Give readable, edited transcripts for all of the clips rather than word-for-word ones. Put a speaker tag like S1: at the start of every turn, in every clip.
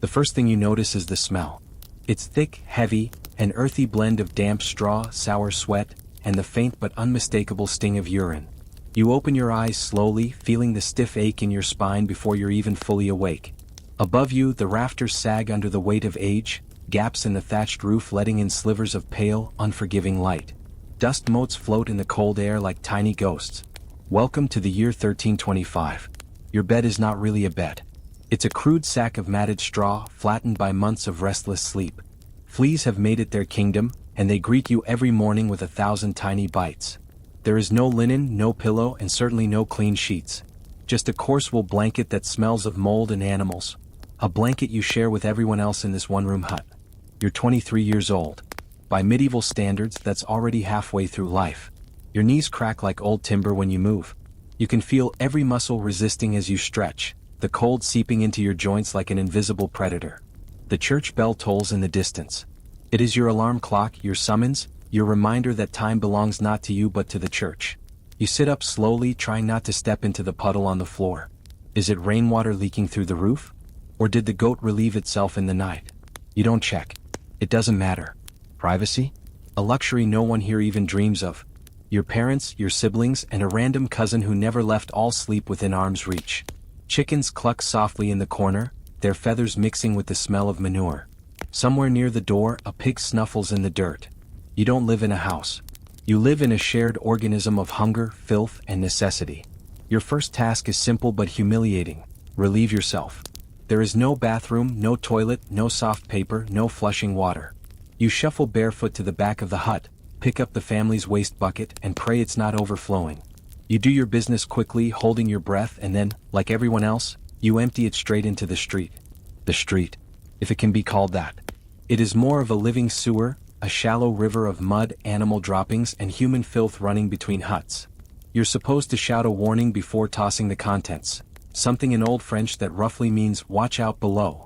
S1: The first thing you notice is the smell. It's thick, heavy, an earthy blend of damp straw, sour sweat, and the faint but unmistakable sting of urine. You open your eyes slowly, feeling the stiff ache in your spine before you're even fully awake. Above you, the rafters sag under the weight of age, gaps in the thatched roof letting in slivers of pale, unforgiving light. Dust motes float in the cold air like tiny ghosts. Welcome to the year 1325. Your bed is not really a bed. It's a crude sack of matted straw, flattened by months of restless sleep. Fleas have made it their kingdom, and they greet you every morning with 1,000 tiny bites. There is no linen, no pillow, and certainly no clean sheets. Just a coarse wool blanket that smells of mold and animals. A blanket you share with everyone else in this one-room hut. You're 23 years old. By medieval standards, that's already halfway through life. Your knees crack like old timber when you move. You can feel every muscle resisting as you stretch, the cold seeping into your joints like an invisible predator. The church bell tolls in the distance. It is your alarm clock, your summons, your reminder that time belongs not to you but to the church. You sit up slowly, trying not to step into the puddle on the floor. Is it rainwater leaking through the roof? Or did the goat relieve itself in the night? You don't check. It doesn't matter. Privacy? A luxury no one here even dreams of. Your parents, your siblings, and a random cousin who never left all sleep within arm's reach. Chickens cluck softly in the corner, their feathers mixing with the smell of manure. Somewhere near the door, a pig snuffles in the dirt. You don't live in a house. You live in a shared organism of hunger, filth, and necessity. Your first task is simple but humiliating. Relieve yourself. There is no bathroom, no toilet, no soft paper, no flushing water. You shuffle barefoot to the back of the hut, pick up the family's waste bucket, and pray it's not overflowing. You do your business quickly, holding your breath, and then, like everyone else, you empty it straight into the street. The street, if it can be called that. It is more of a living sewer, a shallow river of mud, animal droppings, and human filth running between huts. You're supposed to shout a warning before tossing the contents, something in Old French that roughly means watch out below.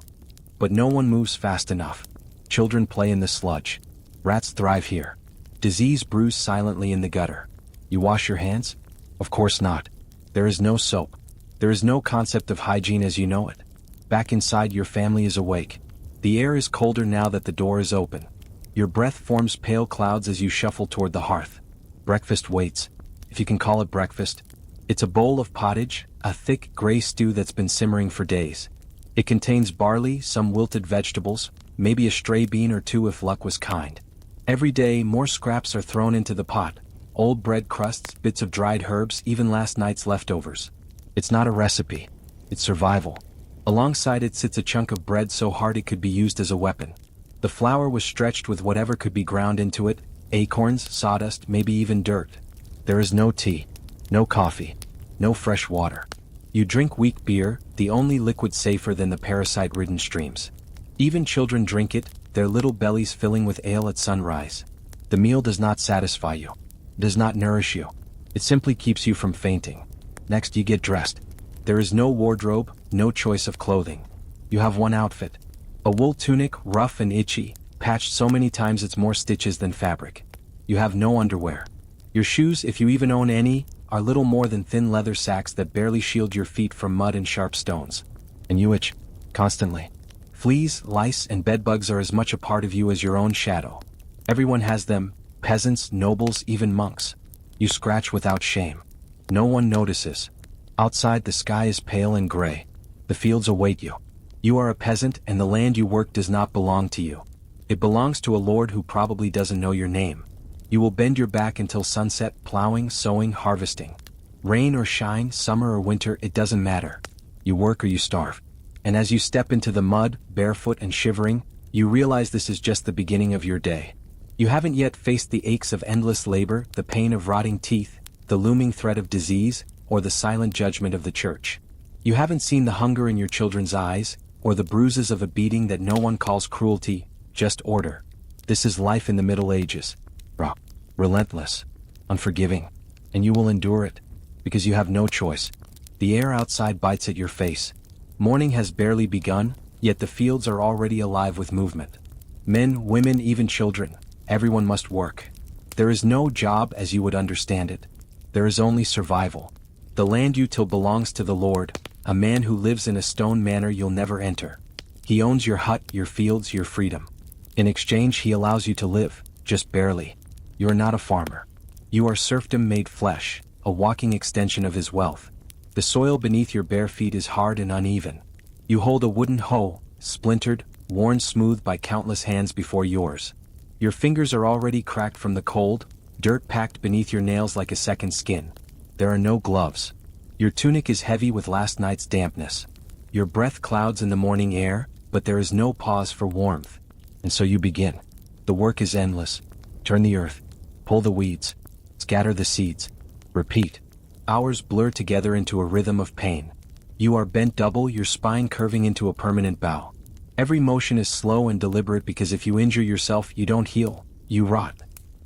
S1: But no one moves fast enough. Children play in the sludge. Rats thrive here. Disease brews silently in the gutter. You wash your hands? Of course not. There is no soap. There is no concept of hygiene as you know it. Back inside, your family is awake. The air is colder now that the door is open. Your breath forms pale clouds as you shuffle toward the hearth. Breakfast waits, if you can call it breakfast. It's a bowl of pottage, a thick gray stew that's been simmering for days. It contains barley, some wilted vegetables, maybe a stray bean or two if luck was kind. Every day, more scraps are thrown into the pot. Old bread crusts, bits of dried herbs, even last night's leftovers. It's not a recipe. It's survival. Alongside it sits a chunk of bread so hard it could be used as a weapon. The flour was stretched with whatever could be ground into it, acorns, sawdust, maybe even dirt. There is no tea, no coffee, no fresh water. You drink weak beer, the only liquid safer than the parasite-ridden streams. Even children drink it, their little bellies filling with ale at sunrise. The meal does not satisfy you. It does not nourish you. It simply keeps you from fainting. Next, you get dressed. There is no wardrobe, no choice of clothing. You have one outfit. A wool tunic, rough and itchy, patched so many times it's more stitches than fabric. You have no underwear. Your shoes, if you even own any, are little more than thin leather sacks that barely shield your feet from mud and sharp stones. And you itch, constantly. Fleas, lice, and bedbugs are as much a part of you as your own shadow. Everyone has them, peasants, nobles, even monks. You scratch without shame. No one notices. Outside, the sky is pale and gray. The fields await you. You are a peasant, and the land you work does not belong to you. It belongs to a lord who probably doesn't know your name. You will bend your back until sunset, plowing, sowing, harvesting. Rain or shine, summer or winter, it doesn't matter. You work or you starve. And as you step into the mud, barefoot and shivering, you realize this is just the beginning of your day. You haven't yet faced the aches of endless labor, the pain of rotting teeth, the looming threat of disease, or the silent judgment of the church. You haven't seen the hunger in your children's eyes, or the bruises of a beating that no one calls cruelty, just order. This is life in the Middle Ages. Raw, relentless, unforgiving. And you will endure it, because you have no choice. The air outside bites at your face. Morning has barely begun, yet the fields are already alive with movement. Men, women, even children, everyone must work. There is no job as you would understand it. There is only survival. The land you till belongs to the Lord, a man who lives in a stone manor you'll never enter. He owns your hut, your fields, your freedom. In exchange, he allows you to live, just barely. You are not a farmer. You are serfdom made flesh, a walking extension of his wealth. The soil beneath your bare feet is hard and uneven. You hold a wooden hoe, splintered, worn smooth by countless hands before yours. Your fingers are already cracked from the cold, dirt packed beneath your nails like a second skin. There are no gloves. Your tunic is heavy with last night's dampness. Your breath clouds in the morning air, but there is no pause for warmth. And so you begin. The work is endless. Turn the earth. Pull the weeds. Scatter the seeds. Repeat. Hours blur together into a rhythm of pain. You are bent double, your spine curving into a permanent bow. Every motion is slow and deliberate because if you injure yourself, you don't heal, you rot.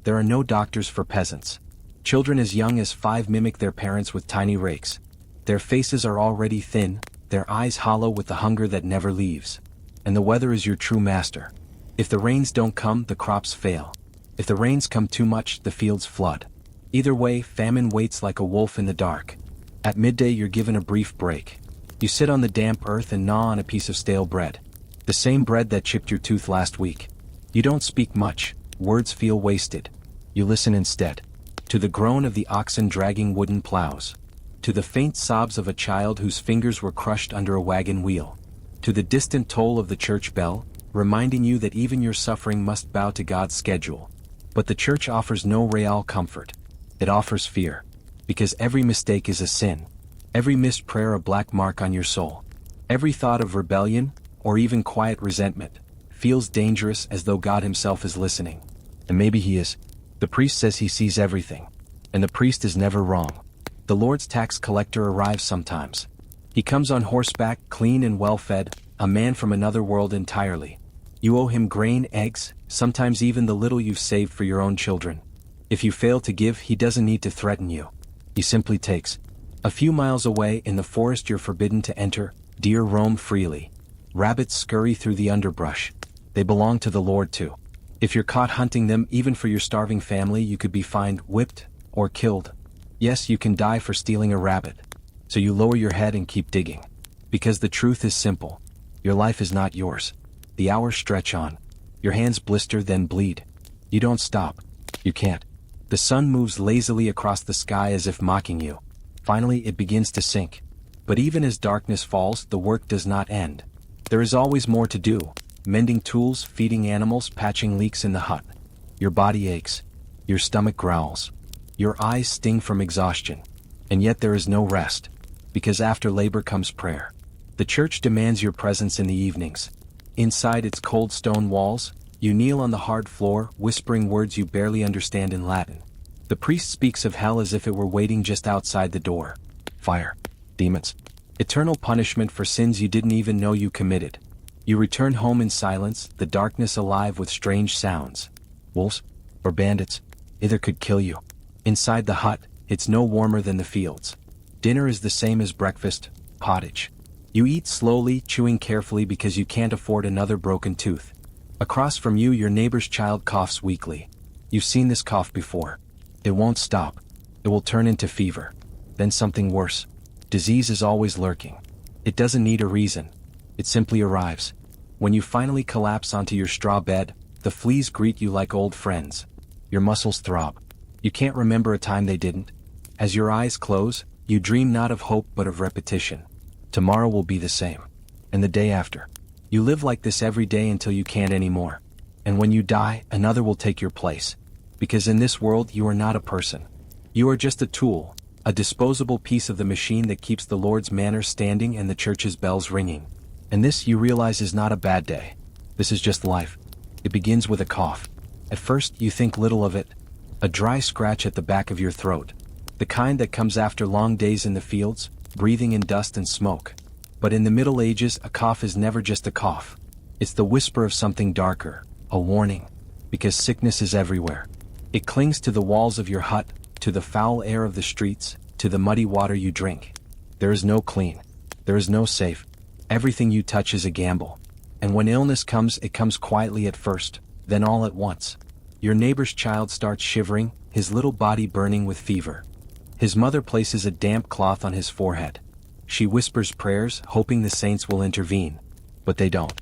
S1: There are no doctors for peasants. Children as young as 5 mimic their parents with tiny rakes. Their faces are already thin, their eyes hollow with the hunger that never leaves. And the weather is your true master. If the rains don't come, the crops fail. If the rains come too much, the fields flood. Either way, famine waits like a wolf in the dark. At midday, you're given a brief break. You sit on the damp earth and gnaw on a piece of stale bread. The same bread that chipped your tooth last week. You don't speak much, words feel wasted. You listen instead. To the groan of the oxen dragging wooden plows. To the faint sobs of a child whose fingers were crushed under a wagon wheel. To the distant toll of the church bell, reminding you that even your suffering must bow to God's schedule. But the church offers no real comfort. It offers fear. Because every mistake is a sin. Every missed prayer a black mark on your soul. Every thought of rebellion, or even quiet resentment, feels dangerous as though God himself is listening. And maybe he is. The priest says he sees everything. And the priest is never wrong. The Lord's tax collector arrives sometimes. He comes on horseback, clean and well-fed, a man from another world entirely. You owe him grain, eggs, sometimes even the little you've saved for your own children. If you fail to give, he doesn't need to threaten you. He simply takes. A few miles away in the forest you're forbidden to enter, deer roam freely. Rabbits scurry through the underbrush. They belong to the Lord too. If you're caught hunting them, even for your starving family, you could be fined, whipped, or killed. Yes, you can die for stealing a rabbit. So you lower your head and keep digging. Because the truth is simple. Your life is not yours. The hours stretch on. Your hands blister, then bleed. You don't stop. You can't. The sun moves lazily across the sky as if mocking you. Finally, it begins to sink. But even as darkness falls, the work does not end. There is always more to do. Mending tools, feeding animals, patching leaks in the hut. Your body aches. Your stomach growls. Your eyes sting from exhaustion. And yet there is no rest. Because after labor comes prayer. The church demands your presence in the evenings. Inside its cold stone walls, you kneel on the hard floor, whispering words you barely understand in Latin. The priest speaks of hell as if it were waiting just outside the door. Fire. Demons. Eternal punishment for sins you didn't even know you committed. You return home in silence, the darkness alive with strange sounds. Wolves? Or bandits? Either could kill you. Inside the hut, it's no warmer than the fields. Dinner is the same as breakfast, pottage. You eat slowly, chewing carefully because you can't afford another broken tooth. Across from you, your neighbor's child coughs weakly. You've seen this cough before. It won't stop. It will turn into fever. Then something worse. Disease is always lurking. It doesn't need a reason. It simply arrives. When you finally collapse onto your straw bed, the fleas greet you like old friends. Your muscles throb. You can't remember a time they didn't. As your eyes close, you dream not of hope but of repetition. Tomorrow will be the same. And the day after. You live like this every day until you can't anymore. And when you die, another will take your place. Because in this world you are not a person. You are just a tool, a disposable piece of the machine that keeps the Lord's manor standing and the church's bells ringing. And this, you realize, is not a bad day. This is just life. It begins with a cough. At first, you think little of it. A dry scratch at the back of your throat. The kind that comes after long days in the fields, breathing in dust and smoke. But in the Middle Ages, a cough is never just a cough. It's the whisper of something darker, a warning. Because sickness is everywhere. It clings to the walls of your hut, to the foul air of the streets, to the muddy water you drink. There is no clean. There is no safe. Everything you touch is a gamble. And when illness comes, it comes quietly at first, then all at once. Your neighbor's child starts shivering, his little body burning with fever. His mother places a damp cloth on his forehead. She whispers prayers, hoping the saints will intervene. But they don't.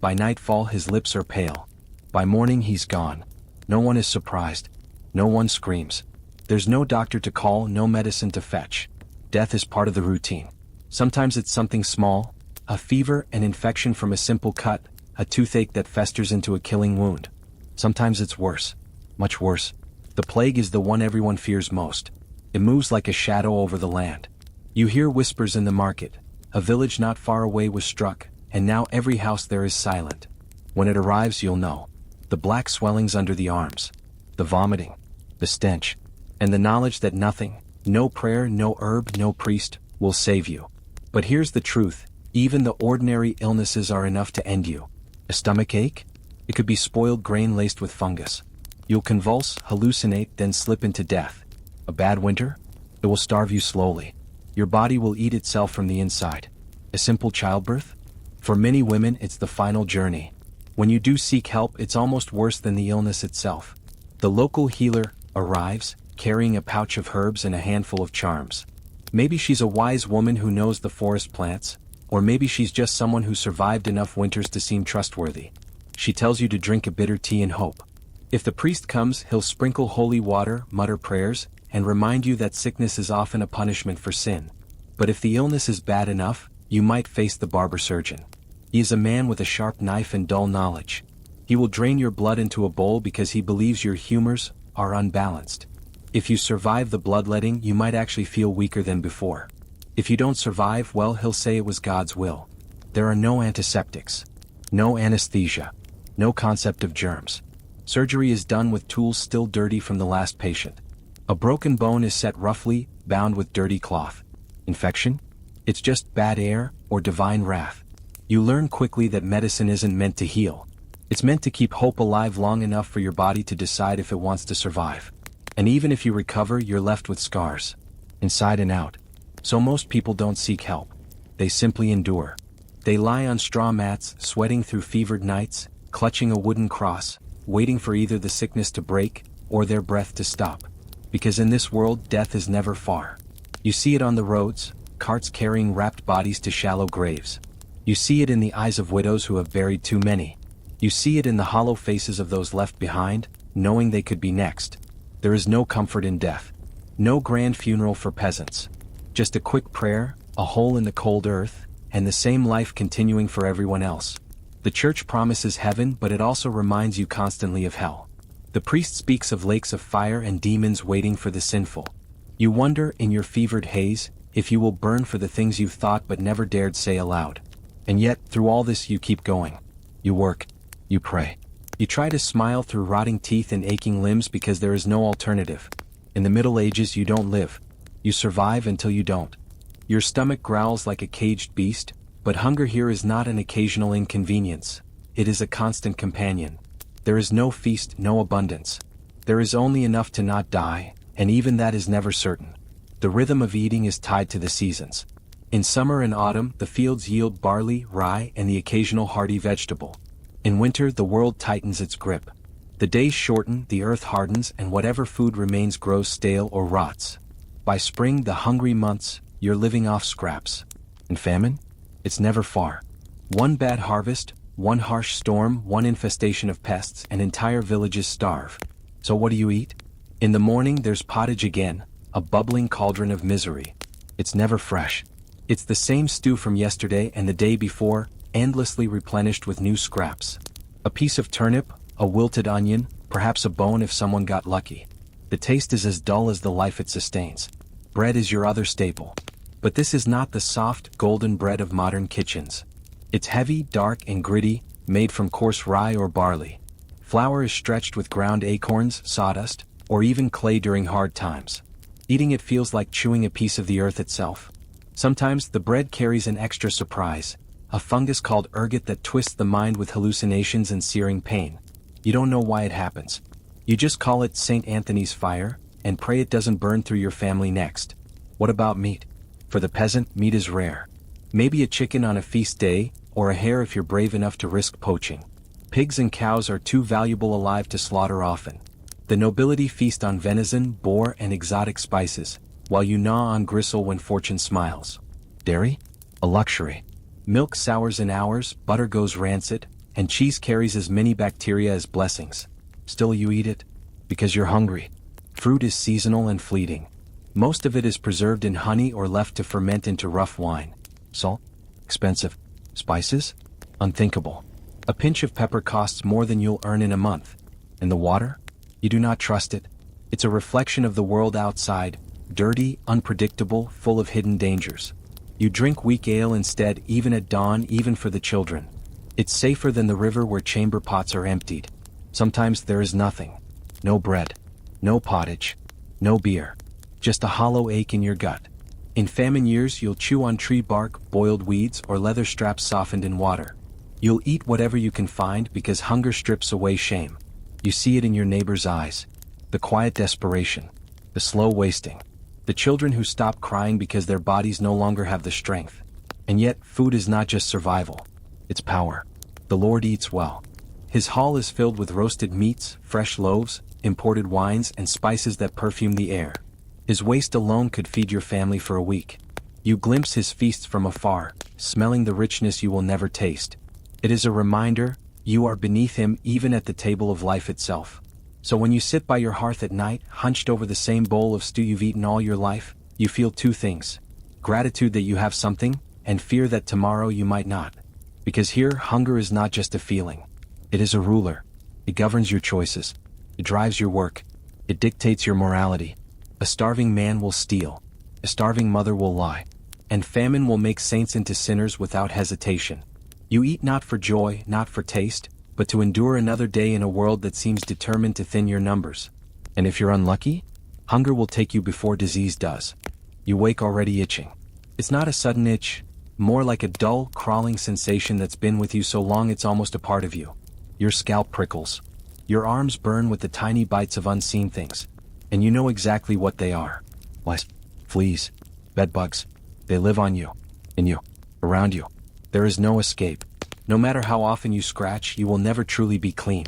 S1: By nightfall his lips are pale. By morning he's gone. No one is surprised. No one screams. There's no doctor to call, no medicine to fetch. Death is part of the routine. Sometimes it's something small, a fever, an infection from a simple cut, a toothache that festers into a killing wound. Sometimes it's worse. Much worse. The plague is the one everyone fears most. It moves like a shadow over the land. You hear whispers in the market. A village not far away was struck, and now every house there is silent. When it arrives you'll know. The black swellings under the arms. The vomiting. The stench. And the knowledge that nothing, no prayer, no herb, no priest, will save you. But here's the truth, even the ordinary illnesses are enough to end you. A stomach ache? It could be spoiled grain laced with fungus. You'll convulse, hallucinate, then slip into death. A bad winter? It will starve you slowly. Your body will eat itself from the inside. A simple childbirth? For many women it's the final journey. When you do seek help it's almost worse than the illness itself. The local healer arrives, carrying a pouch of herbs and a handful of charms. Maybe she's a wise woman who knows the forest plants, or maybe she's just someone who survived enough winters to seem trustworthy. She tells you to drink a bitter tea and hope. If the priest comes, he'll sprinkle holy water, mutter prayers, and remind you that sickness is often a punishment for sin. But if the illness is bad enough, you might face the barber surgeon. He is a man with a sharp knife and dull knowledge. He will drain your blood into a bowl because he believes your humors are unbalanced. If you survive the bloodletting, you might actually feel weaker than before. If you don't survive, well, he'll say it was God's will. There are no antiseptics. No anesthesia. No concept of germs. Surgery is done with tools still dirty from the last patient. A broken bone is set roughly, bound with dirty cloth. Infection? It's just bad air, or divine wrath. You learn quickly that medicine isn't meant to heal. It's meant to keep hope alive long enough for your body to decide if it wants to survive. And even if you recover, you're left with scars. Inside and out. So most people don't seek help. They simply endure. They lie on straw mats, sweating through fevered nights, clutching a wooden cross, waiting for either the sickness to break, or their breath to stop. Because in this world, death is never far. You see it on the roads, carts carrying wrapped bodies to shallow graves. You see it in the eyes of widows who have buried too many. You see it in the hollow faces of those left behind, knowing they could be next. There is no comfort in death. No grand funeral for peasants. Just a quick prayer, a hole in the cold earth, and the same life continuing for everyone else. The church promises heaven, but it also reminds you constantly of hell. The priest speaks of lakes of fire and demons waiting for the sinful. You wonder, in your fevered haze, if you will burn for the things you've thought but never dared say aloud. And yet, through all this you keep going. You work. You pray. You try to smile through rotting teeth and aching limbs because there is no alternative. In the Middle Ages you don't live. You survive until you don't. Your stomach growls like a caged beast, but hunger here is not an occasional inconvenience. It is a constant companion. There is no feast, no abundance. There is only enough to not die, and even that is never certain. The rhythm of eating is tied to the seasons. In summer and autumn, the fields yield barley, rye, and the occasional hardy vegetable. In winter, the world tightens its grip. The days shorten, the earth hardens, and whatever food remains grows stale or rots. By spring, the hungry months, you're living off scraps. And famine? It's never far. One bad harvest, one harsh storm, one infestation of pests, and entire villages starve. So what do you eat? In the morning there's pottage again, a bubbling cauldron of misery. It's never fresh. It's the same stew from yesterday and the day before, endlessly replenished with new scraps. A piece of turnip, a wilted onion, perhaps a bone if someone got lucky. The taste is as dull as the life it sustains. Bread is your other staple. But this is not the soft, golden bread of modern kitchens. It's heavy, dark, and gritty, made from coarse rye or barley. Flour is stretched with ground acorns, sawdust, or even clay during hard times. Eating it feels like chewing a piece of the earth itself. Sometimes the bread carries an extra surprise, a fungus called ergot that twists the mind with hallucinations and searing pain. You don't know why it happens. You just call it St. Anthony's fire, and pray it doesn't burn through your family next. What about meat? For the peasant, meat is rare. Maybe a chicken on a feast day, or a hare if you're brave enough to risk poaching. Pigs and cows are too valuable alive to slaughter often. The nobility feast on venison, boar, and exotic spices, while you gnaw on gristle when fortune smiles. Dairy? A luxury. Milk sours in hours, butter goes rancid, and cheese carries as many bacteria as blessings. Still you eat it? Because you're hungry. Fruit is seasonal and fleeting. Most of it is preserved in honey or left to ferment into rough wine. Salt? Expensive. Spices? Unthinkable. A pinch of pepper costs more than you'll earn in a month. And the water? You do not trust it. It's a reflection of the world outside, dirty, unpredictable, full of hidden dangers. You drink weak ale instead, even at dawn, even for the children. It's safer than the river where chamber pots are emptied. Sometimes there is nothing. No bread. No pottage. No beer. Just a hollow ache in your gut. In famine years you'll chew on tree bark, boiled weeds, or leather straps softened in water. You'll eat whatever you can find because hunger strips away shame. You see it in your neighbor's eyes. The quiet desperation. The slow wasting. The children who stop crying because their bodies no longer have the strength. And yet, food is not just survival. It's power. The Lord eats well. His hall is filled with roasted meats, fresh loaves, imported wines, and spices that perfume the air. His waist alone could feed your family for a week. You glimpse his feasts from afar, smelling the richness you will never taste. It is a reminder, you are beneath him even at the table of life itself. So when you sit by your hearth at night, hunched over the same bowl of stew you've eaten all your life, you feel two things. Gratitude that you have something, and fear that tomorrow you might not. Because here, hunger is not just a feeling. It is a ruler. It governs your choices. It drives your work. It dictates your morality. A starving man will steal. A starving mother will lie. And famine will make saints into sinners without hesitation. You eat not for joy, not for taste, but to endure another day in a world that seems determined to thin your numbers. And if you're unlucky, hunger will take you before disease does. You wake already itching. It's not a sudden itch, more like a dull, crawling sensation that's been with you so long it's almost a part of you. Your scalp prickles. Your arms burn with the tiny bites of unseen things. And you know exactly what they are. Lice, fleas, bedbugs. They live on you, in you, around you. There is no escape. No matter how often you scratch, you will never truly be clean.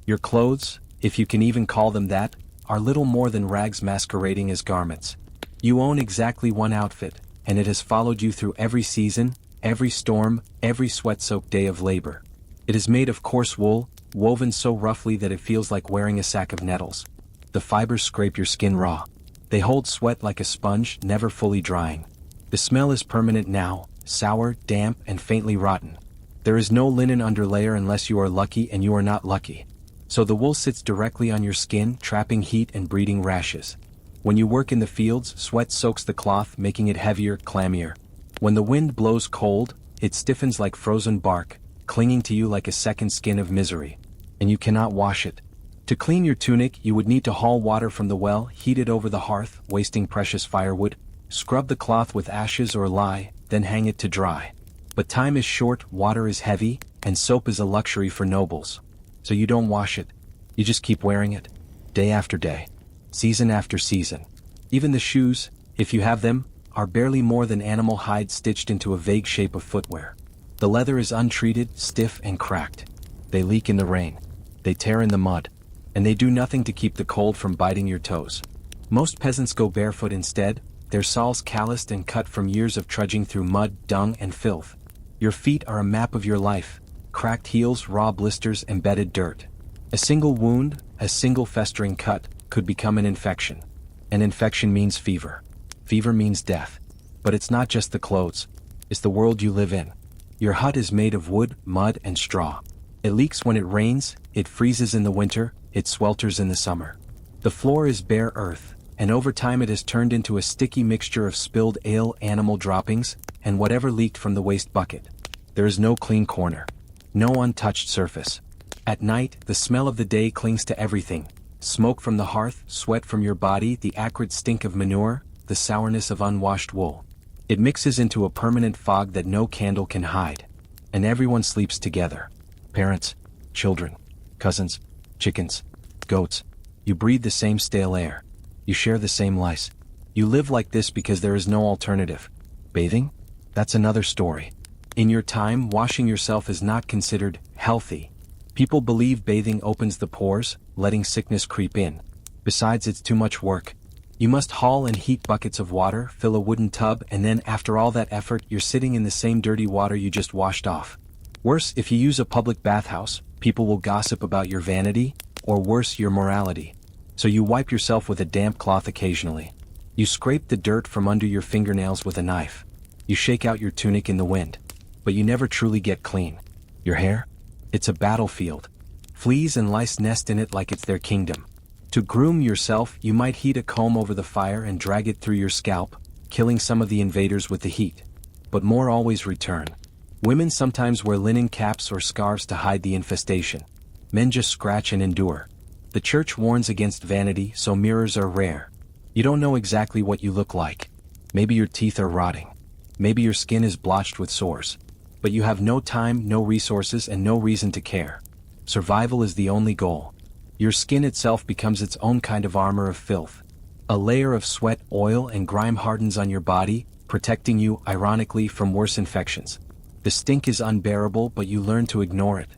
S1: Your clothes, if you can even call them that, are little more than rags masquerading as garments. You own exactly one outfit, and it has followed you through every season, every storm, every sweat-soaked day of labor. It is made of coarse wool, woven so roughly that it feels like wearing a sack of nettles. The fibers scrape your skin raw. They hold sweat like a sponge, never fully drying. The smell is permanent now, sour, damp, and faintly rotten. There is no linen underlayer unless you are lucky, and you are not lucky. So the wool sits directly on your skin, trapping heat and breeding rashes. When you work in the fields, sweat soaks the cloth, making it heavier, clammier. When the wind blows cold, it stiffens like frozen bark, clinging to you like a second skin of misery. And you cannot wash it. To clean your tunic, you would need to haul water from the well, heat it over the hearth, wasting precious firewood, scrub the cloth with ashes or lye, then hang it to dry. But time is short, water is heavy, and soap is a luxury for nobles. So you don't wash it. You just keep wearing it. Day after day. Season after season. Even the shoes, if you have them, are barely more than animal hide stitched into a vague shape of footwear. The leather is untreated, stiff, and cracked. They leak in the rain. They tear in the mud. And they do nothing to keep the cold from biting your toes. Most peasants go barefoot instead, their soles calloused and cut from years of trudging through mud, dung, and filth. Your feet are a map of your life. Cracked heels, raw blisters, embedded dirt. A single wound, a single festering cut, could become an infection. An infection means fever. Fever means death. But it's not just the clothes. It's the world you live in. Your hut is made of wood, mud, and straw. It leaks when it rains, it freezes in the winter, it swelters in the summer. The floor is bare earth, and over time it has turned into a sticky mixture of spilled ale, animal droppings, and whatever leaked from the waste bucket. There is no clean corner. No untouched surface. At night, the smell of the day clings to everything. Smoke from the hearth, sweat from your body, the acrid stink of manure, the sourness of unwashed wool. It mixes into a permanent fog that no candle can hide. And everyone sleeps together. Parents, children, cousins, chickens, goats. You breathe the same stale air. You share the same lice. You live like this because there is no alternative. Bathing? That's another story. In your time, washing yourself is not considered healthy. People believe bathing opens the pores, letting sickness creep in. Besides, it's too much work. You must haul and heat buckets of water, fill a wooden tub, and then after all that effort, you're sitting in the same dirty water you just washed off. Worse, if you use a public bathhouse, people will gossip about your vanity, or worse, your morality. So you wipe yourself with a damp cloth occasionally. You scrape the dirt from under your fingernails with a knife. You shake out your tunic in the wind. But you never truly get clean. Your hair? It's a battlefield. Fleas and lice nest in it like it's their kingdom. To groom yourself, you might heat a comb over the fire and drag it through your scalp, killing some of the invaders with the heat. But more always return. Women sometimes wear linen caps or scarves to hide the infestation. Men just scratch and endure. The church warns against vanity, so mirrors are rare. You don't know exactly what you look like. Maybe your teeth are rotting. Maybe your skin is blotched with sores. But you have no time, no resources, and no reason to care. Survival is the only goal. Your skin itself becomes its own kind of armor of filth. A layer of sweat, oil, and grime hardens on your body, protecting you, ironically, from worse infections. The stink is unbearable, but you learn to ignore it.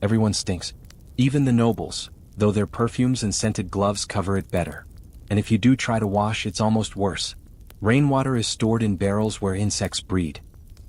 S1: Everyone stinks. Even the nobles, though their perfumes and scented gloves cover it better. And if you do try to wash, it's almost worse. Rainwater is stored in barrels where insects breed.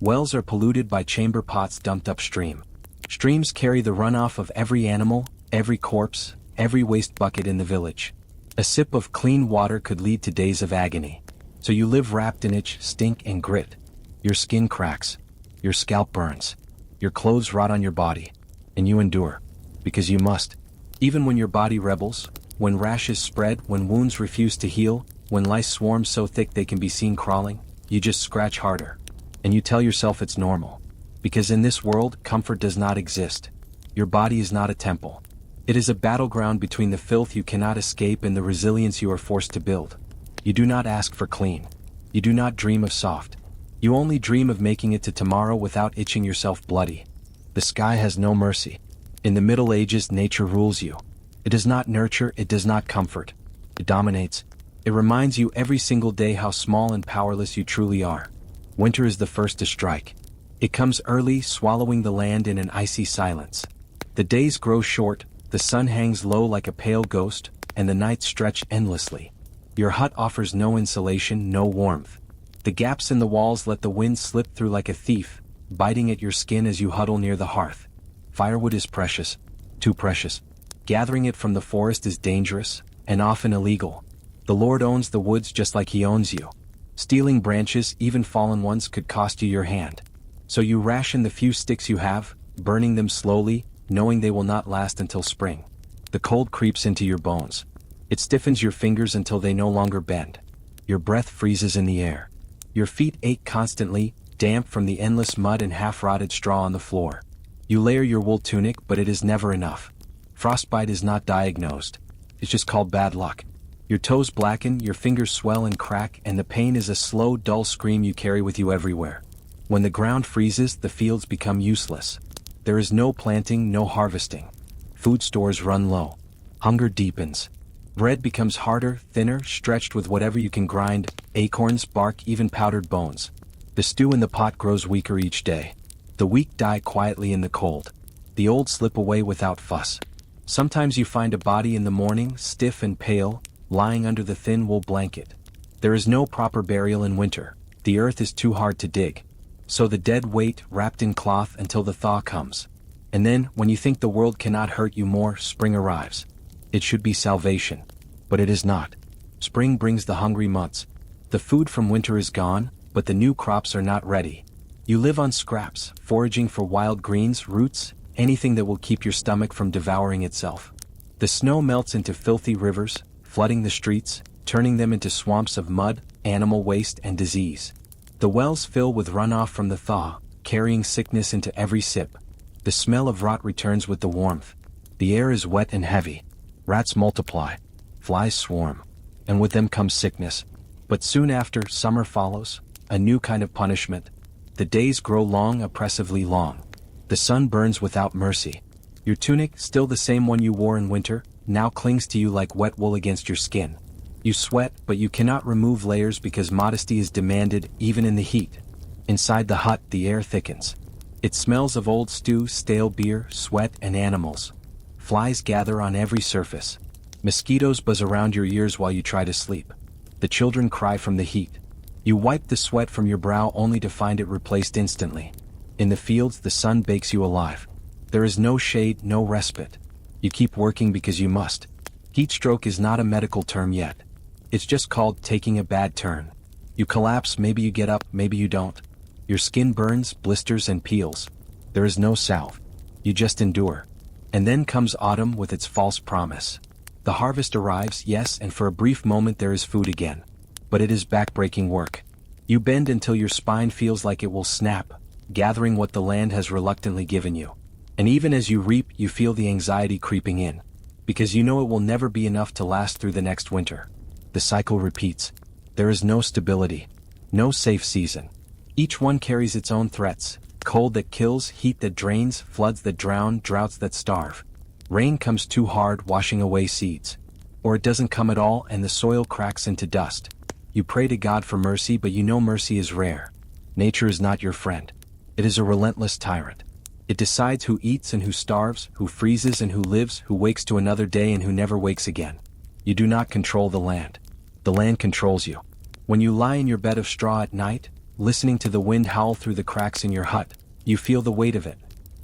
S1: Wells are polluted by chamber pots dumped upstream. Streams carry the runoff of every animal, every corpse, every waste bucket in the village. A sip of clean water could lead to days of agony. So you live wrapped in itch, stink, and grit. Your skin cracks. Your scalp burns. Your clothes rot on your body. And you endure. Because you must. Even when your body rebels, when rashes spread, when wounds refuse to heal, when lice swarm so thick they can be seen crawling, you just scratch harder. And you tell yourself it's normal. Because in this world, comfort does not exist. Your body is not a temple. It is a battleground between the filth you cannot escape and the resilience you are forced to build. You do not ask for clean. You do not dream of soft. You only dream of making it to tomorrow without itching yourself bloody. The sky has no mercy. In the Middle Ages, nature rules you. It does not nurture, it does not comfort. It dominates. It reminds you every single day how small and powerless you truly are. Winter is the first to strike. It comes early, swallowing the land in an icy silence. The days grow short, the sun hangs low like a pale ghost, and the nights stretch endlessly. Your hut offers no insulation, no warmth. The gaps in the walls let the wind slip through like a thief, biting at your skin as you huddle near the hearth. Firewood is precious, too precious. Gathering it from the forest is dangerous, and often illegal. The Lord owns the woods just like he owns you. Stealing branches, even fallen ones, could cost you your hand. So you ration the few sticks you have, burning them slowly, knowing they will not last until spring. The cold creeps into your bones. It stiffens your fingers until they no longer bend. Your breath freezes in the air. Your feet ache constantly, damp from the endless mud and half-rotted straw on the floor. You layer your wool tunic, but it is never enough. Frostbite is not diagnosed. It's just called bad luck. Your toes blacken, your fingers swell and crack, and the pain is a slow, dull scream you carry with you everywhere. When the ground freezes, the fields become useless. There is no planting, no harvesting. Food stores run low. Hunger deepens. Bread becomes harder, thinner, stretched with whatever you can grind, acorns, bark, even powdered bones. The stew in the pot grows weaker each day. The weak die quietly in the cold. The old slip away without fuss. Sometimes you find a body in the morning, stiff and pale, lying under the thin wool blanket. There is no proper burial in winter. The earth is too hard to dig. So the dead wait, wrapped in cloth, until the thaw comes. And then, when you think the world cannot hurt you more, spring arrives. It should be salvation. But it is not. Spring brings the hungry months. The food from winter is gone, but the new crops are not ready. You live on scraps, foraging for wild greens, roots, anything that will keep your stomach from devouring itself. The snow melts into filthy rivers, flooding the streets, turning them into swamps of mud, animal waste, and disease. The wells fill with runoff from the thaw, carrying sickness into every sip. The smell of rot returns with the warmth. The air is wet and heavy. Rats multiply. Flies swarm. And with them comes sickness. But soon after, summer follows, a new kind of punishment. The days grow long, oppressively long. The sun burns without mercy. Your tunic, still the same one you wore in winter, now clings to you like wet wool against your skin. You sweat, but you cannot remove layers because modesty is demanded even in the heat. Inside the hut, the air thickens. It smells of old stew, stale beer, sweat, and animals. Flies gather on every surface. Mosquitoes buzz around your ears while you try to sleep. The children cry from the heat. You wipe the sweat from your brow only to find it replaced instantly. In the fields the sun bakes you alive. There is no shade, no respite. You keep working because you must. Heat stroke is not a medical term yet. It's just called taking a bad turn. You collapse, maybe you get up, maybe you don't. Your skin burns, blisters and peels. There is no salve. You just endure. And then comes autumn with its false promise. The harvest arrives, yes, and for a brief moment there is food again. But it is backbreaking work. You bend until your spine feels like it will snap, gathering what the land has reluctantly given you. And even as you reap, you feel the anxiety creeping in. Because you know it will never be enough to last through the next winter. The cycle repeats. There is no stability. No safe season. Each one carries its own threats. Cold that kills, heat that drains, floods that drown, droughts that starve. Rain comes too hard, washing away seeds. Or it doesn't come at all and the soil cracks into dust. You pray to God for mercy, but you know mercy is rare. Nature is not your friend. It is a relentless tyrant. It decides who eats and who starves, who freezes and who lives, who wakes to another day and who never wakes again. You do not control the land. The land controls you. When you lie in your bed of straw at night, listening to the wind howl through the cracks in your hut, you feel the weight of it.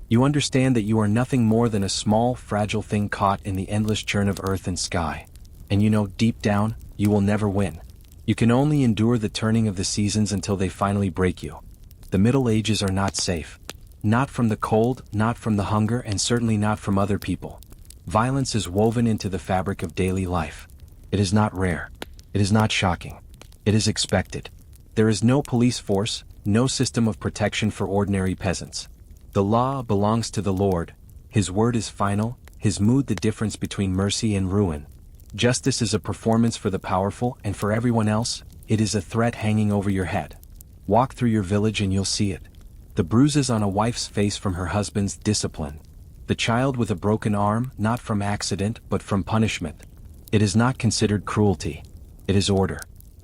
S1: You understand that you are nothing more than a small, fragile thing caught in the endless churn of earth and sky. And you know deep down, you will never win. You can only endure the turning of the seasons until they finally break you. The Middle Ages are not safe. Not from the cold, not from the hunger, and certainly not from other people. Violence is woven into the fabric of daily life. It is not rare. It is not shocking. It is expected. There is no police force, no system of protection for ordinary peasants. The law belongs to the Lord. His word is final, his mood the difference between mercy and ruin. Justice is a performance for the powerful, and for everyone else, it is a threat hanging over your head. Walk through your village and you'll see it. The bruises on a wife's face from her husband's discipline. The child with a broken arm, not from accident but from punishment. It is not considered cruelty. It is order.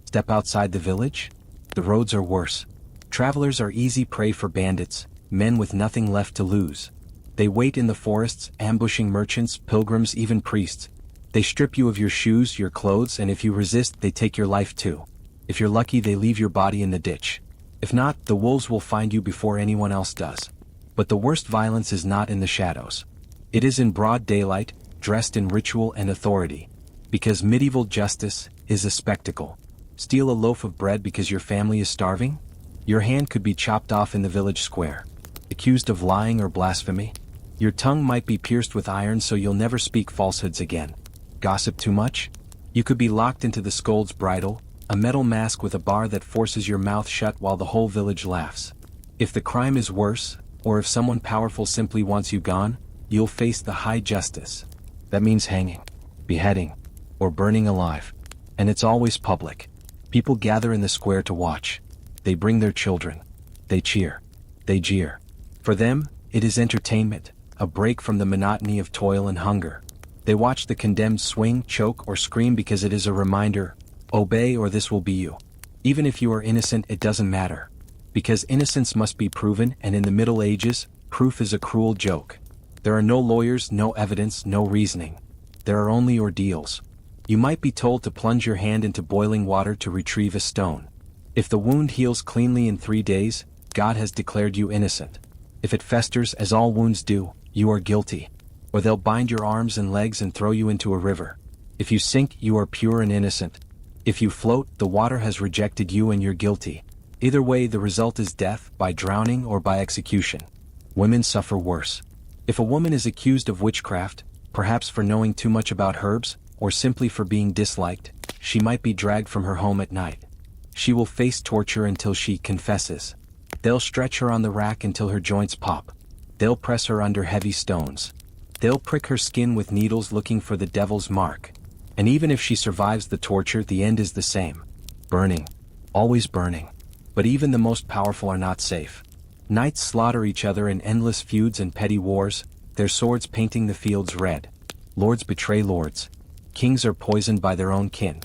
S1: Step outside the village? The roads are worse. Travelers are easy prey for bandits, men with nothing left to lose. They wait in the forests, ambushing merchants, pilgrims, even priests. They strip you of your shoes, your clothes, and if you resist, they take your life too. If you're lucky, they leave your body in the ditch. If not, the wolves will find you before anyone else does. But the worst violence is not in the shadows. It is in broad daylight, dressed in ritual and authority. Because medieval justice is a spectacle. Steal a loaf of bread because your family is starving? Your hand could be chopped off in the village square. Accused of lying or blasphemy? Your tongue might be pierced with iron so you'll never speak falsehoods again. Gossip too much? You could be locked into the scold's bridle, a metal mask with a bar that forces your mouth shut while the whole village laughs. If the crime is worse, or if someone powerful simply wants you gone, you'll face the high justice. That means hanging, beheading, or burning alive. And it's always public. People gather in the square to watch. They bring their children. They cheer. They jeer. For them, it is entertainment, a break from the monotony of toil and hunger. They watch the condemned swing, choke, or scream because it is a reminder, obey or this will be you. Even if you are innocent, it doesn't matter. Because innocence must be proven, and in the Middle Ages, proof is a cruel joke. There are no lawyers, no evidence, no reasoning. There are only ordeals. You might be told to plunge your hand into boiling water to retrieve a stone. If the wound heals cleanly in 3 days, God has declared you innocent. If it festers, as all wounds do, you are guilty. Or they'll bind your arms and legs and throw you into a river. If you sink, you are pure and innocent. If you float, the water has rejected you and you're guilty. Either way, the result is death, by drowning or by execution. Women suffer worse. If a woman is accused of witchcraft, perhaps for knowing too much about herbs, or simply for being disliked, she might be dragged from her home at night. She will face torture until she confesses. They'll stretch her on the rack until her joints pop. They'll press her under heavy stones. They'll prick her skin with needles looking for the devil's mark. And even if she survives the torture, the end is the same. Burning. Always burning. But even the most powerful are not safe. Knights slaughter each other in endless feuds and petty wars, their swords painting the fields red. Lords betray lords. Kings are poisoned by their own kin.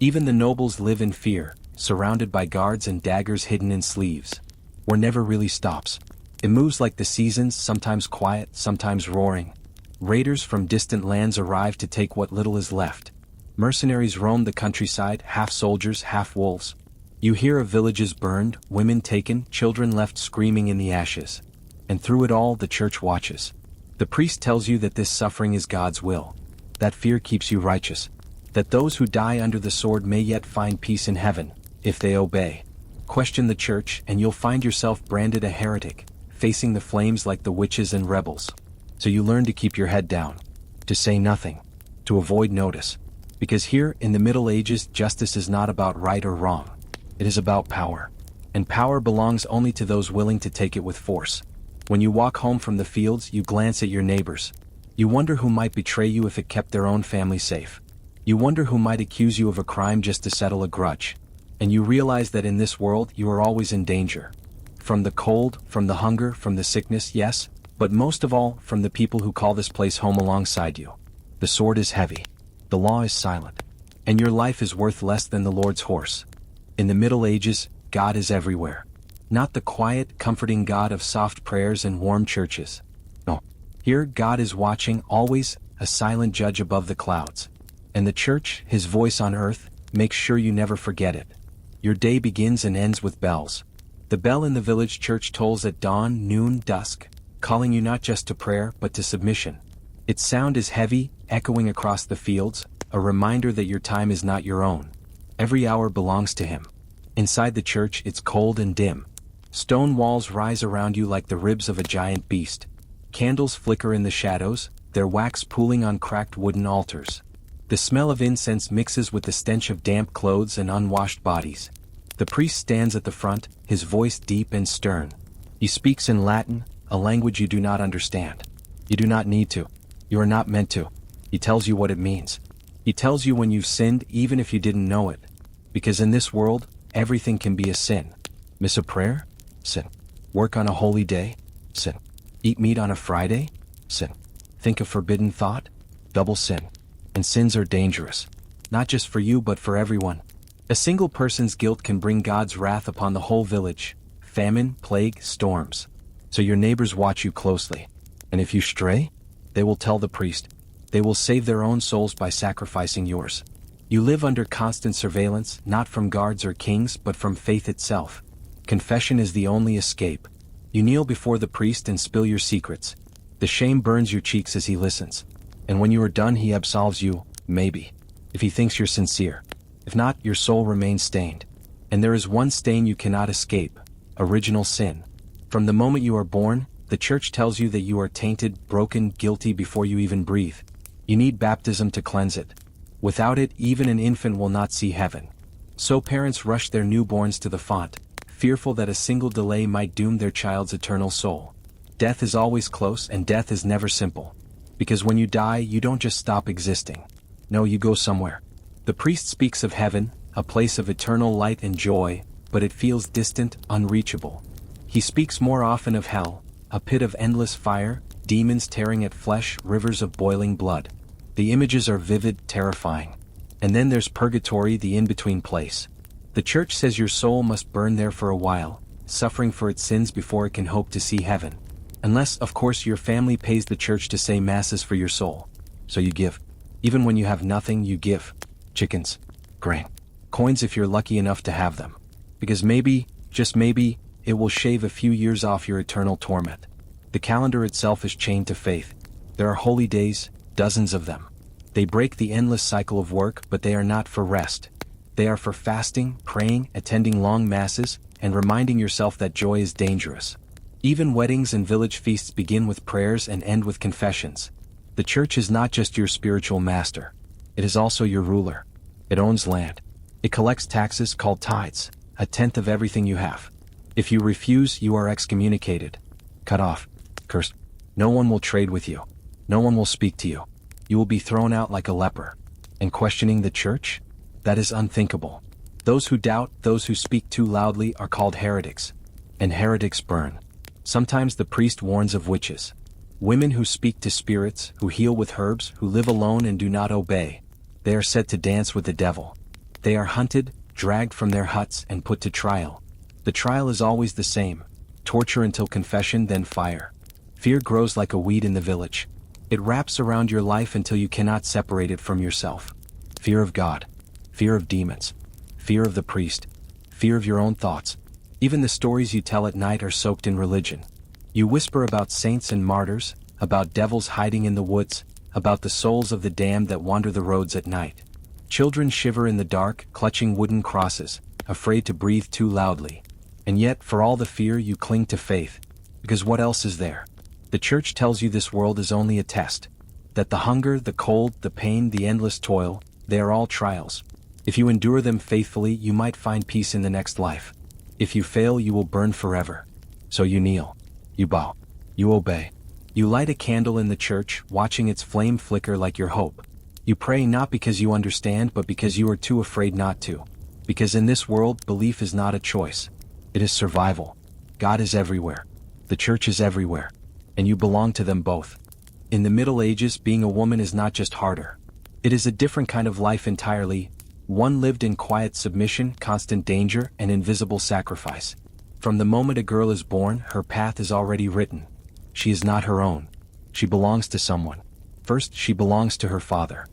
S1: Even the nobles live in fear, surrounded by guards and daggers hidden in sleeves. War never really stops. It moves like the seasons, sometimes quiet, sometimes roaring. Raiders from distant lands arrive to take what little is left. Mercenaries roam the countryside, half soldiers, half wolves. You hear of villages burned, women taken, children left screaming in the ashes. And through it all, the church watches. The priest tells you that this suffering is God's will. That fear keeps you righteous. That those who die under the sword may yet find peace in heaven, if they obey. Question the church and you'll find yourself branded a heretic, facing the flames like the witches and rebels. So you learn to keep your head down, to say nothing, to avoid notice. Because here, in the Middle Ages, justice is not about right or wrong. It is about power. And power belongs only to those willing to take it with force. When you walk home from the fields, you glance at your neighbors. You wonder who might betray you if it kept their own family safe. You wonder who might accuse you of a crime just to settle a grudge. And you realize that in this world, you are always in danger. From the cold, from the hunger, from the sickness, yes, but most of all, from the people who call this place home alongside you. The sword is heavy. The law is silent. And your life is worth less than the Lord's horse. In the Middle Ages, God is everywhere. Not the quiet, comforting God of soft prayers and warm churches. No. Here, God is watching, always, a silent judge above the clouds. And the church, his voice on earth, makes sure you never forget it. Your day begins and ends with bells. The bell in the village church tolls at dawn, noon, dusk, calling you not just to prayer, but to submission. Its sound is heavy, echoing across the fields, a reminder that your time is not your own. Every hour belongs to him. Inside the church, it's cold and dim. Stone walls rise around you like the ribs of a giant beast. Candles flicker in the shadows, their wax pooling on cracked wooden altars. The smell of incense mixes with the stench of damp clothes and unwashed bodies. The priest stands at the front, his voice deep and stern. He speaks in Latin, a language you do not understand. You do not need to. You are not meant to. He tells you what it means. He tells you when you've sinned even if you didn't know it. Because in this world, everything can be a sin. Miss a prayer? Sin. Work on a holy day? Sin. Eat meat on a Friday? Sin. Think a forbidden thought? Double sin. And sins are dangerous. Not just for you but for everyone. A single person's guilt can bring God's wrath upon the whole village. Famine, plague, storms. So your neighbors watch you closely. And if you stray, they will tell the priest. They will save their own souls by sacrificing yours. You live under constant surveillance, not from guards or kings but from faith itself. Confession is the only escape. You kneel before the priest and spill your secrets. The shame burns your cheeks as he listens. And when you are done he absolves you, maybe. If he thinks you're sincere. If not, your soul remains stained. And there is one stain you cannot escape. Original sin. From the moment you are born, the church tells you that you are tainted, broken, guilty before you even breathe. You need baptism to cleanse it. Without it, even an infant will not see heaven. So parents rush their newborns to the font, fearful that a single delay might doom their child's eternal soul. Death is always close and death is never simple. Because when you die, you don't just stop existing. No, you go somewhere. The priest speaks of heaven, a place of eternal light and joy, but it feels distant, unreachable. He speaks more often of hell, a pit of endless fire, demons tearing at flesh, rivers of boiling blood. The images are vivid, terrifying. And then there's purgatory, the in-between place. The church says your soul must burn there for a while, suffering for its sins before it can hope to see heaven. Unless, of course, your family pays the church to say masses for your soul. So you give. Even when you have nothing, you give. Chickens. Grain. Coins if you're lucky enough to have them. Because maybe, just maybe, it will shave a few years off your eternal torment. The calendar itself is chained to faith. There are holy days, dozens of them. They break the endless cycle of work, but they are not for rest. They are for fasting, praying, attending long masses, and reminding yourself that joy is dangerous. Even weddings and village feasts begin with prayers and end with confessions. The church is not just your spiritual master. It is also your ruler. It owns land. It collects taxes called tithes, a tenth of everything you have. If you refuse, you are excommunicated. Cut off. Cursed. No one will trade with you. No one will speak to you. You will be thrown out like a leper. And questioning the church? That is unthinkable. Those who doubt, those who speak too loudly are called heretics. And heretics burn. Sometimes the priest warns of witches. Women who speak to spirits, who heal with herbs, who live alone and do not obey. They are said to dance with the devil. They are hunted, dragged from their huts, and put to trial. The trial is always the same. Torture until confession, then fire. Fear grows like a weed in the village. It wraps around your life until you cannot separate it from yourself. Fear of God. Fear of demons. Fear of the priest. Fear of your own thoughts. Even the stories you tell at night are soaked in religion. You whisper about saints and martyrs, about devils hiding in the woods, about the souls of the damned that wander the roads at night. Children shiver in the dark, clutching wooden crosses, afraid to breathe too loudly. And yet, for all the fear, you cling to faith, because what else is there? The church tells you this world is only a test, that the hunger, the cold, the pain, the endless toil, they are all trials. If you endure them faithfully, you might find peace in the next life. If you fail, you will burn forever. So you kneel. You bow. You obey. You light a candle in the church, watching its flame flicker like your hope. You pray not because you understand, but because you are too afraid not to. Because in this world, belief is not a choice. It is survival. God is everywhere. The church is everywhere. And you belong to them both. In the Middle Ages, being a woman is not just harder. It is a different kind of life entirely, one lived in quiet submission, constant danger, and invisible sacrifice. From the moment a girl is born, her path is already written. She is not her own. She belongs to someone. First, she belongs to her father.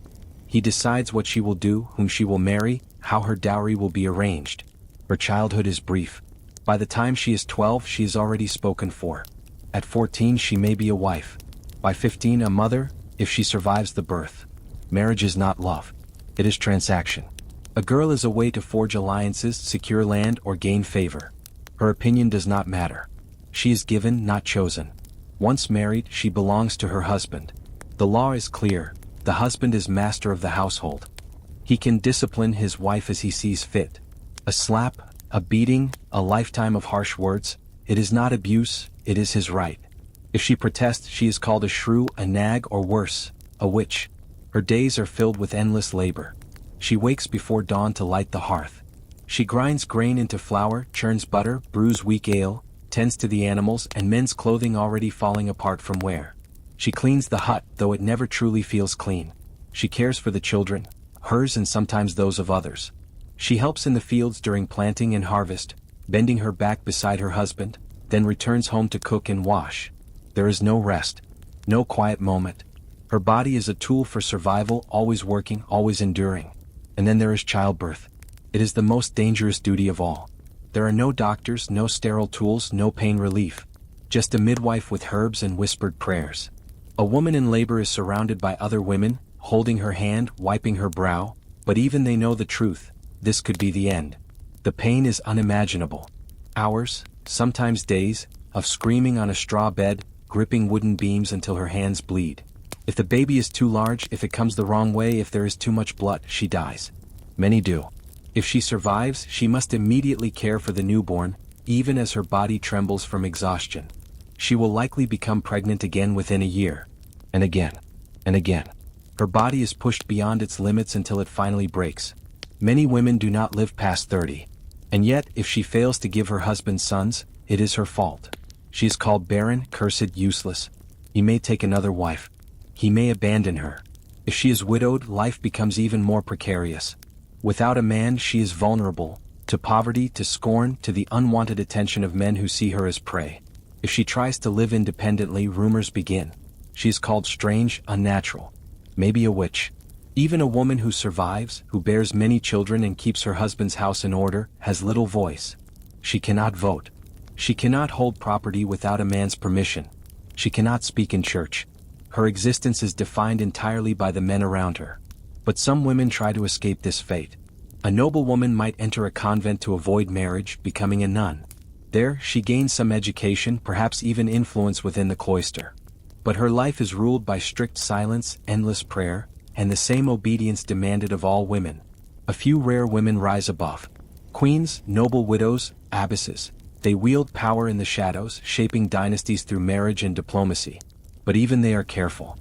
S1: He decides what she will do, whom she will marry, how her dowry will be arranged. Her childhood is brief. By the time she is 12, she is already spoken for. At 14, she may be a wife. By 15, a mother, if she survives the birth. Marriage is not love. It is transaction. A girl is a way to forge alliances, secure land, or gain favor. Her opinion does not matter. She is given, not chosen. Once married, she belongs to her husband. The law is clear. The husband is master of the household. He can discipline his wife as he sees fit. A slap, a beating, a lifetime of harsh words, it is not abuse, it is his right. If she protests, she is called a shrew, a nag, or worse, a witch. Her days are filled with endless labor. She wakes before dawn to light the hearth. She grinds grain into flour, churns butter, brews weak ale, tends to the animals and men's clothing already falling apart from wear. She cleans the hut, though it never truly feels clean. She cares for the children, hers and sometimes those of others. She helps in the fields during planting and harvest, bending her back beside her husband, then returns home to cook and wash. There is no rest, no quiet moment. Her body is a tool for survival, always working, always enduring. And then there is childbirth. It is the most dangerous duty of all. There are no doctors, no sterile tools, no pain relief. Just a midwife with herbs and whispered prayers. A woman in labor is surrounded by other women, holding her hand, wiping her brow, but even they know the truth. This could be the end. The pain is unimaginable. Hours, sometimes days, of screaming on a straw bed, gripping wooden beams until her hands bleed. If the baby is too large, if it comes the wrong way, if there is too much blood, she dies. Many do. If she survives, she must immediately care for the newborn, even as her body trembles from exhaustion. She will likely become pregnant again within a year. And again. And again. Her body is pushed beyond its limits until it finally breaks. Many women do not live past 30. And yet, if she fails to give her husband sons, it is her fault. She is called barren, cursed, useless. He may take another wife. He may abandon her. If she is widowed, life becomes even more precarious. Without a man, she is vulnerable, to poverty, to scorn, to the unwanted attention of men who see her as prey. If she tries to live independently, rumors begin. She is called strange, unnatural. Maybe a witch. Even a woman who survives, who bears many children and keeps her husband's house in order, has little voice. She cannot vote. She cannot hold property without a man's permission. She cannot speak in church. Her existence is defined entirely by the men around her. But some women try to escape this fate. A noble woman might enter a convent to avoid marriage, becoming a nun. There, she gains some education, perhaps even influence within the cloister. But her life is ruled by strict silence, endless prayer, and the same obedience demanded of all women. A few rare women rise above. Queens, noble widows, abbesses. They wield power in the shadows, shaping dynasties through marriage and diplomacy. But even they are careful.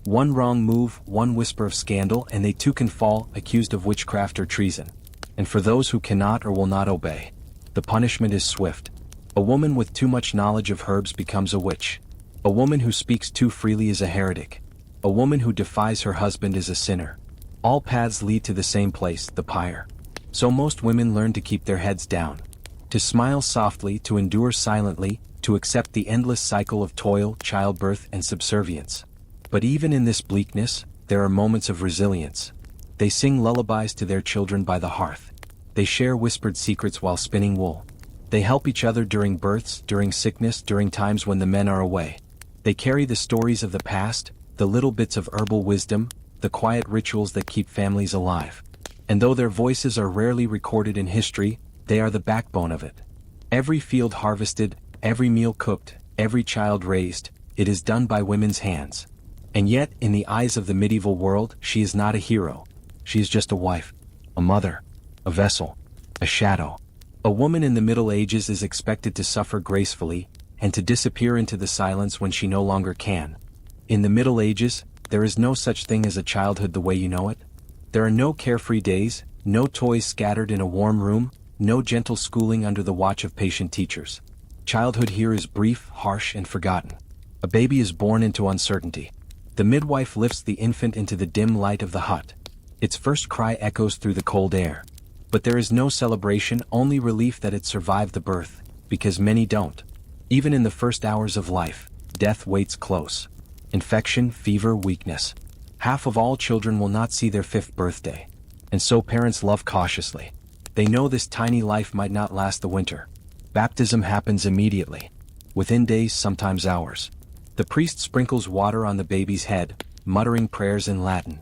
S1: One wrong move, one whisper of scandal, and they too can fall, accused of witchcraft or treason. And for those who cannot or will not obey, the punishment is swift. A woman with too much knowledge of herbs becomes a witch. A woman who speaks too freely is a heretic. A woman who defies her husband is a sinner. All paths lead to the same place, the pyre. So most women learn to keep their heads down. To smile softly, to endure silently, to accept the endless cycle of toil, childbirth, and subservience. But even in this bleakness, there are moments of resilience. They sing lullabies to their children by the hearth. They share whispered secrets while spinning wool. They help each other during births, during sickness, during times when the men are away. They carry the stories of the past, the little bits of herbal wisdom, the quiet rituals that keep families alive. And though their voices are rarely recorded in history, they are the backbone of it. Every field harvested, every meal cooked, every child raised, it is done by women's hands. And yet, in the eyes of the medieval world, she is not a hero. She is just a wife, a mother, a vessel, a shadow. A woman in the Middle Ages is expected to suffer gracefully, and to disappear into the silence when she no longer can. In the Middle Ages, there is no such thing as a childhood the way you know it. There are no carefree days, no toys scattered in a warm room, no gentle schooling under the watch of patient teachers. Childhood here is brief, harsh, and forgotten. A baby is born into uncertainty. The midwife lifts the infant into the dim light of the hut. Its first cry echoes through the cold air. But there is no celebration, only relief that it survived the birth, because many don't. Even in the first hours of life, death waits close. Infection, fever, weakness. Half of all children will not see their 5th birthday. And so parents love cautiously. They know this tiny life might not last the winter. Baptism happens immediately. Within days, sometimes hours. The priest sprinkles water on the baby's head, muttering prayers in Latin.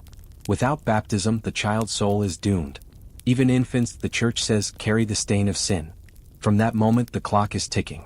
S1: Without baptism, the child's soul is doomed. Even infants, the church says, carry the stain of sin. From that moment, the clock is ticking.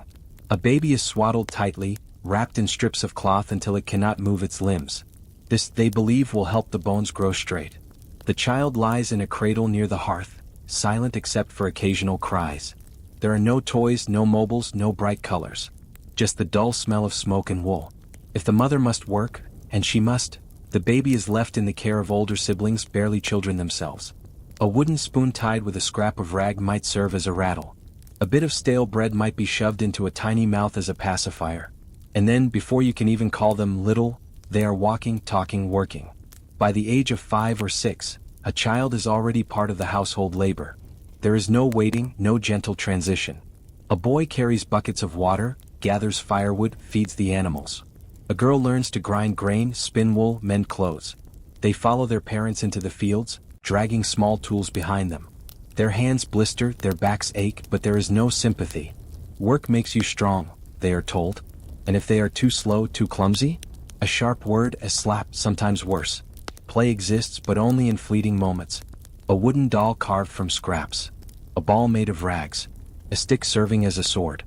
S1: A baby is swaddled tightly, wrapped in strips of cloth until it cannot move its limbs. This, they believe, will help the bones grow straight. The child lies in a cradle near the hearth, silent except for occasional cries. There are no toys, no mobiles, no bright colors. Just the dull smell of smoke and wool. If the mother must work, and she must, the baby is left in the care of older siblings, barely children themselves. A wooden spoon tied with a scrap of rag might serve as a rattle. A bit of stale bread might be shoved into a tiny mouth as a pacifier. And then, before you can even call them little, they are walking, talking, working. By the age of 5 or 6, a child is already part of the household labor. There is no waiting, no gentle transition. A boy carries buckets of water, gathers firewood, feeds the animals. A girl learns to grind grain, spin wool, mend clothes. They follow their parents into the fields, dragging small tools behind them. Their hands blister, their backs ache, but there is no sympathy. Work makes you strong, they are told. And if they are too slow, too clumsy? A sharp word, a slap, sometimes worse. Play exists, but only in fleeting moments. A wooden doll carved from scraps. A ball made of rags. A stick serving as a sword.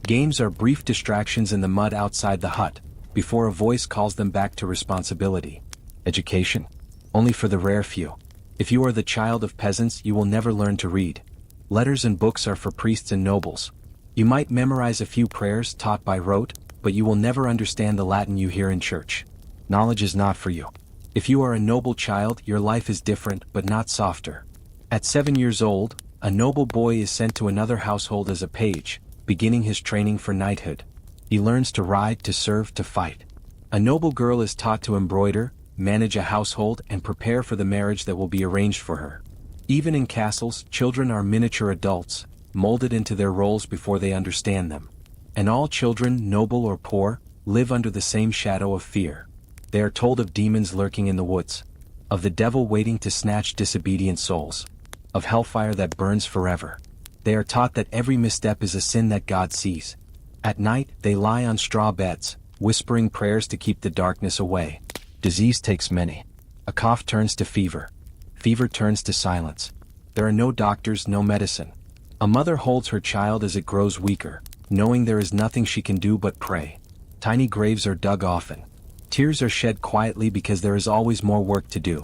S1: Games are brief distractions in the mud outside the hut, before a voice calls them back to responsibility. Education? Only for the rare few. If you are the child of peasants, you will never learn to read. Letters and books are for priests and nobles. You might memorize a few prayers taught by rote, but you will never understand the Latin you hear in church. Knowledge is not for you. If you are a noble child, your life is different, but not softer. At 7 years old, a noble boy is sent to another household as a page, beginning his training for knighthood. He learns to ride, to serve, to fight. A noble girl is taught to embroider, manage a household, and prepare for the marriage that will be arranged for her. Even in castles, children are miniature adults, molded into their roles before they understand them. And all children, noble or poor, live under the same shadow of fear. They are told of demons lurking in the woods, of the devil waiting to snatch disobedient souls, of hellfire that burns forever. They are taught that every misstep is a sin that God sees. At night, they lie on straw beds, whispering prayers to keep the darkness away. Disease takes many. A cough turns to fever. Fever turns to silence. There are no doctors, no medicine. A mother holds her child as it grows weaker, knowing there is nothing she can do but pray. Tiny graves are dug often. Tears are shed quietly because there is always more work to do.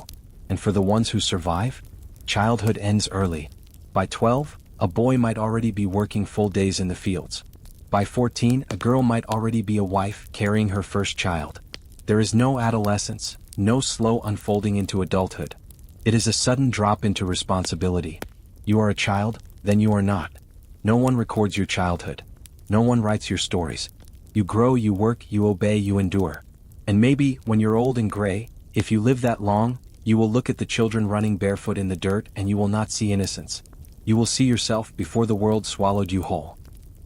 S1: And for the ones who survive, childhood ends early. By 12, a boy might already be working full days in the fields. By 14, a girl might already be a wife, carrying her first child. There is no adolescence, no slow unfolding into adulthood. It is a sudden drop into responsibility. You are a child, then you are not. No one records your childhood. No one writes your stories. You grow, you work, you obey, you endure. And maybe, when you're old and gray, if you live that long, you will look at the children running barefoot in the dirt and you will not see innocence. You will see yourself before the world swallowed you whole.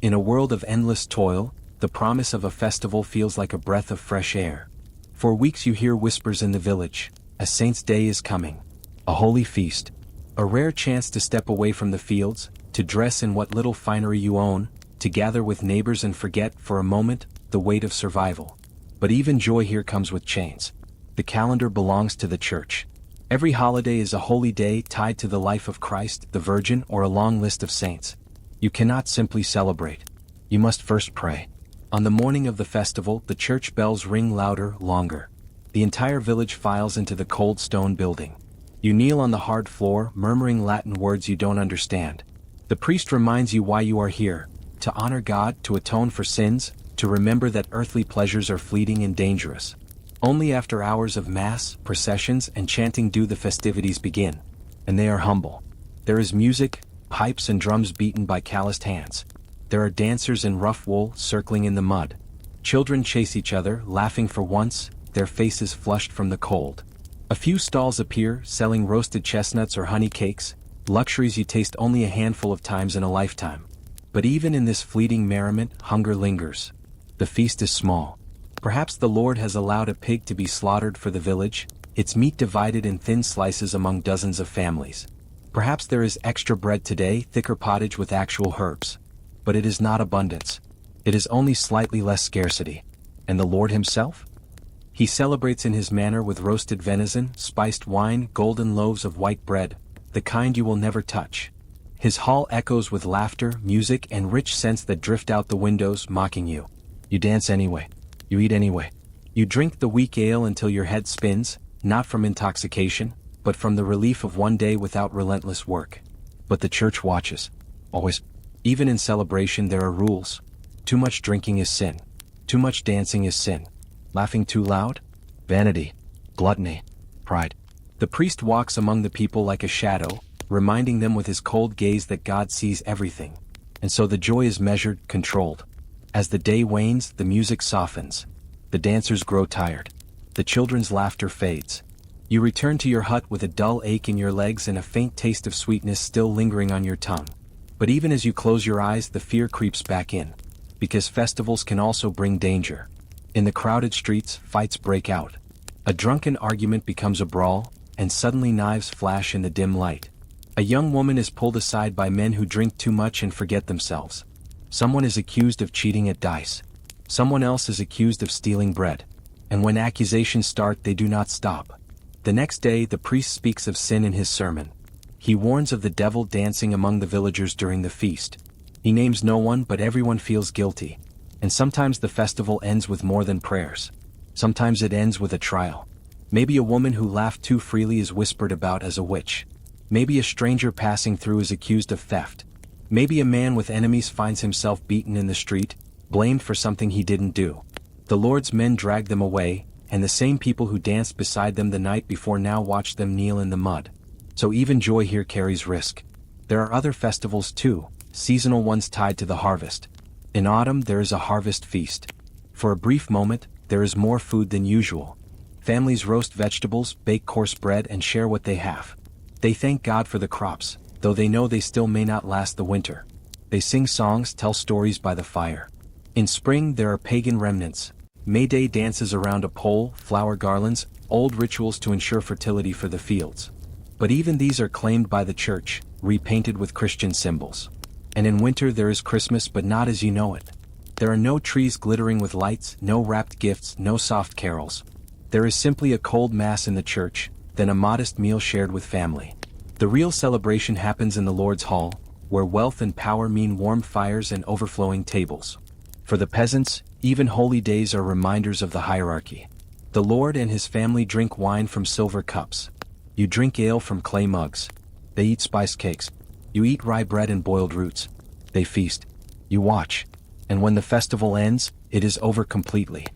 S1: In a world of endless toil, the promise of a festival feels like a breath of fresh air. For weeks you hear whispers in the village, a saint's day is coming. A holy feast. A rare chance to step away from the fields, to dress in what little finery you own, to gather with neighbors and forget, for a moment, the weight of survival. But even joy here comes with chains. The calendar belongs to the church. Every holiday is a holy day tied to the life of Christ, the Virgin, or a long list of saints. You cannot simply celebrate. You must first pray. On the morning of the festival, the church bells ring louder, longer. The entire village files into the cold stone building. You kneel on the hard floor, murmuring Latin words you don't understand. The priest reminds you why you are here: to honor God, to atone for sins, to remember that earthly pleasures are fleeting and dangerous. Only after hours of mass, processions, and chanting do the festivities begin. And they are humble. There is music, pipes and drums beaten by calloused hands. There are dancers in rough wool circling in the mud. Children chase each other, laughing for once, their faces flushed from the cold. A few stalls appear, selling roasted chestnuts or honey cakes, luxuries you taste only a handful of times in a lifetime. But even in this fleeting merriment, hunger lingers. The feast is small. Perhaps the Lord has allowed a pig to be slaughtered for the village, its meat divided in thin slices among dozens of families. Perhaps there is extra bread today, thicker pottage with actual herbs. But it is not abundance. It is only slightly less scarcity. And the Lord himself? He celebrates in his manner with roasted venison, spiced wine, golden loaves of white bread, the kind you will never touch. His hall echoes with laughter, music, and rich scents that drift out the windows, mocking you. You dance anyway. You eat anyway. You drink the weak ale until your head spins, not from intoxication, but from the relief of one day without relentless work. But the church watches. Always. Even in celebration there are rules. Too much drinking is sin. Too much dancing is sin. Laughing too loud? Vanity. Gluttony. Pride. The priest walks among the people like a shadow, reminding them with his cold gaze that God sees everything. And so the joy is measured, controlled. As the day wanes, the music softens. The dancers grow tired. The children's laughter fades. You return to your hut with a dull ache in your legs and a faint taste of sweetness still lingering on your tongue. But even as you close your eyes, the fear creeps back in. Because festivals can also bring danger. In the crowded streets, fights break out. A drunken argument becomes a brawl, and suddenly knives flash in the dim light. A young woman is pulled aside by men who drink too much and forget themselves. Someone is accused of cheating at dice. Someone else is accused of stealing bread. And when accusations start, they do not stop. The next day, the priest speaks of sin in his sermon. He warns of the devil dancing among the villagers during the feast. He names no one, but everyone feels guilty. And sometimes the festival ends with more than prayers. Sometimes it ends with a trial. Maybe a woman who laughed too freely is whispered about as a witch. Maybe a stranger passing through is accused of theft. Maybe a man with enemies finds himself beaten in the street, blamed for something he didn't do. The Lord's men drag them away, and the same people who danced beside them the night before now watch them kneel in the mud. So even joy here carries risk. There are other festivals too, seasonal ones tied to the harvest. In autumn there is a harvest feast. For a brief moment, there is more food than usual. Families roast vegetables, bake coarse bread, and share what they have. They thank God for the crops, though they know they still may not last the winter. They sing songs, tell stories by the fire. In spring there are pagan remnants. May Day dances around a pole, flower garlands, old rituals to ensure fertility for the fields. But even these are claimed by the church, repainted with Christian symbols. And in winter there is Christmas, but not as you know it. There are no trees glittering with lights, no wrapped gifts, no soft carols. There is simply a cold mass in the church, then a modest meal shared with family. The real celebration happens in the Lord's hall, where wealth and power mean warm fires and overflowing tables. For the peasants, even holy days are reminders of the hierarchy. The Lord and his family drink wine from silver cups. You drink ale from clay mugs. They eat spiced cakes. You eat rye bread and boiled roots. They feast. You watch. And when the festival ends, it is over completely.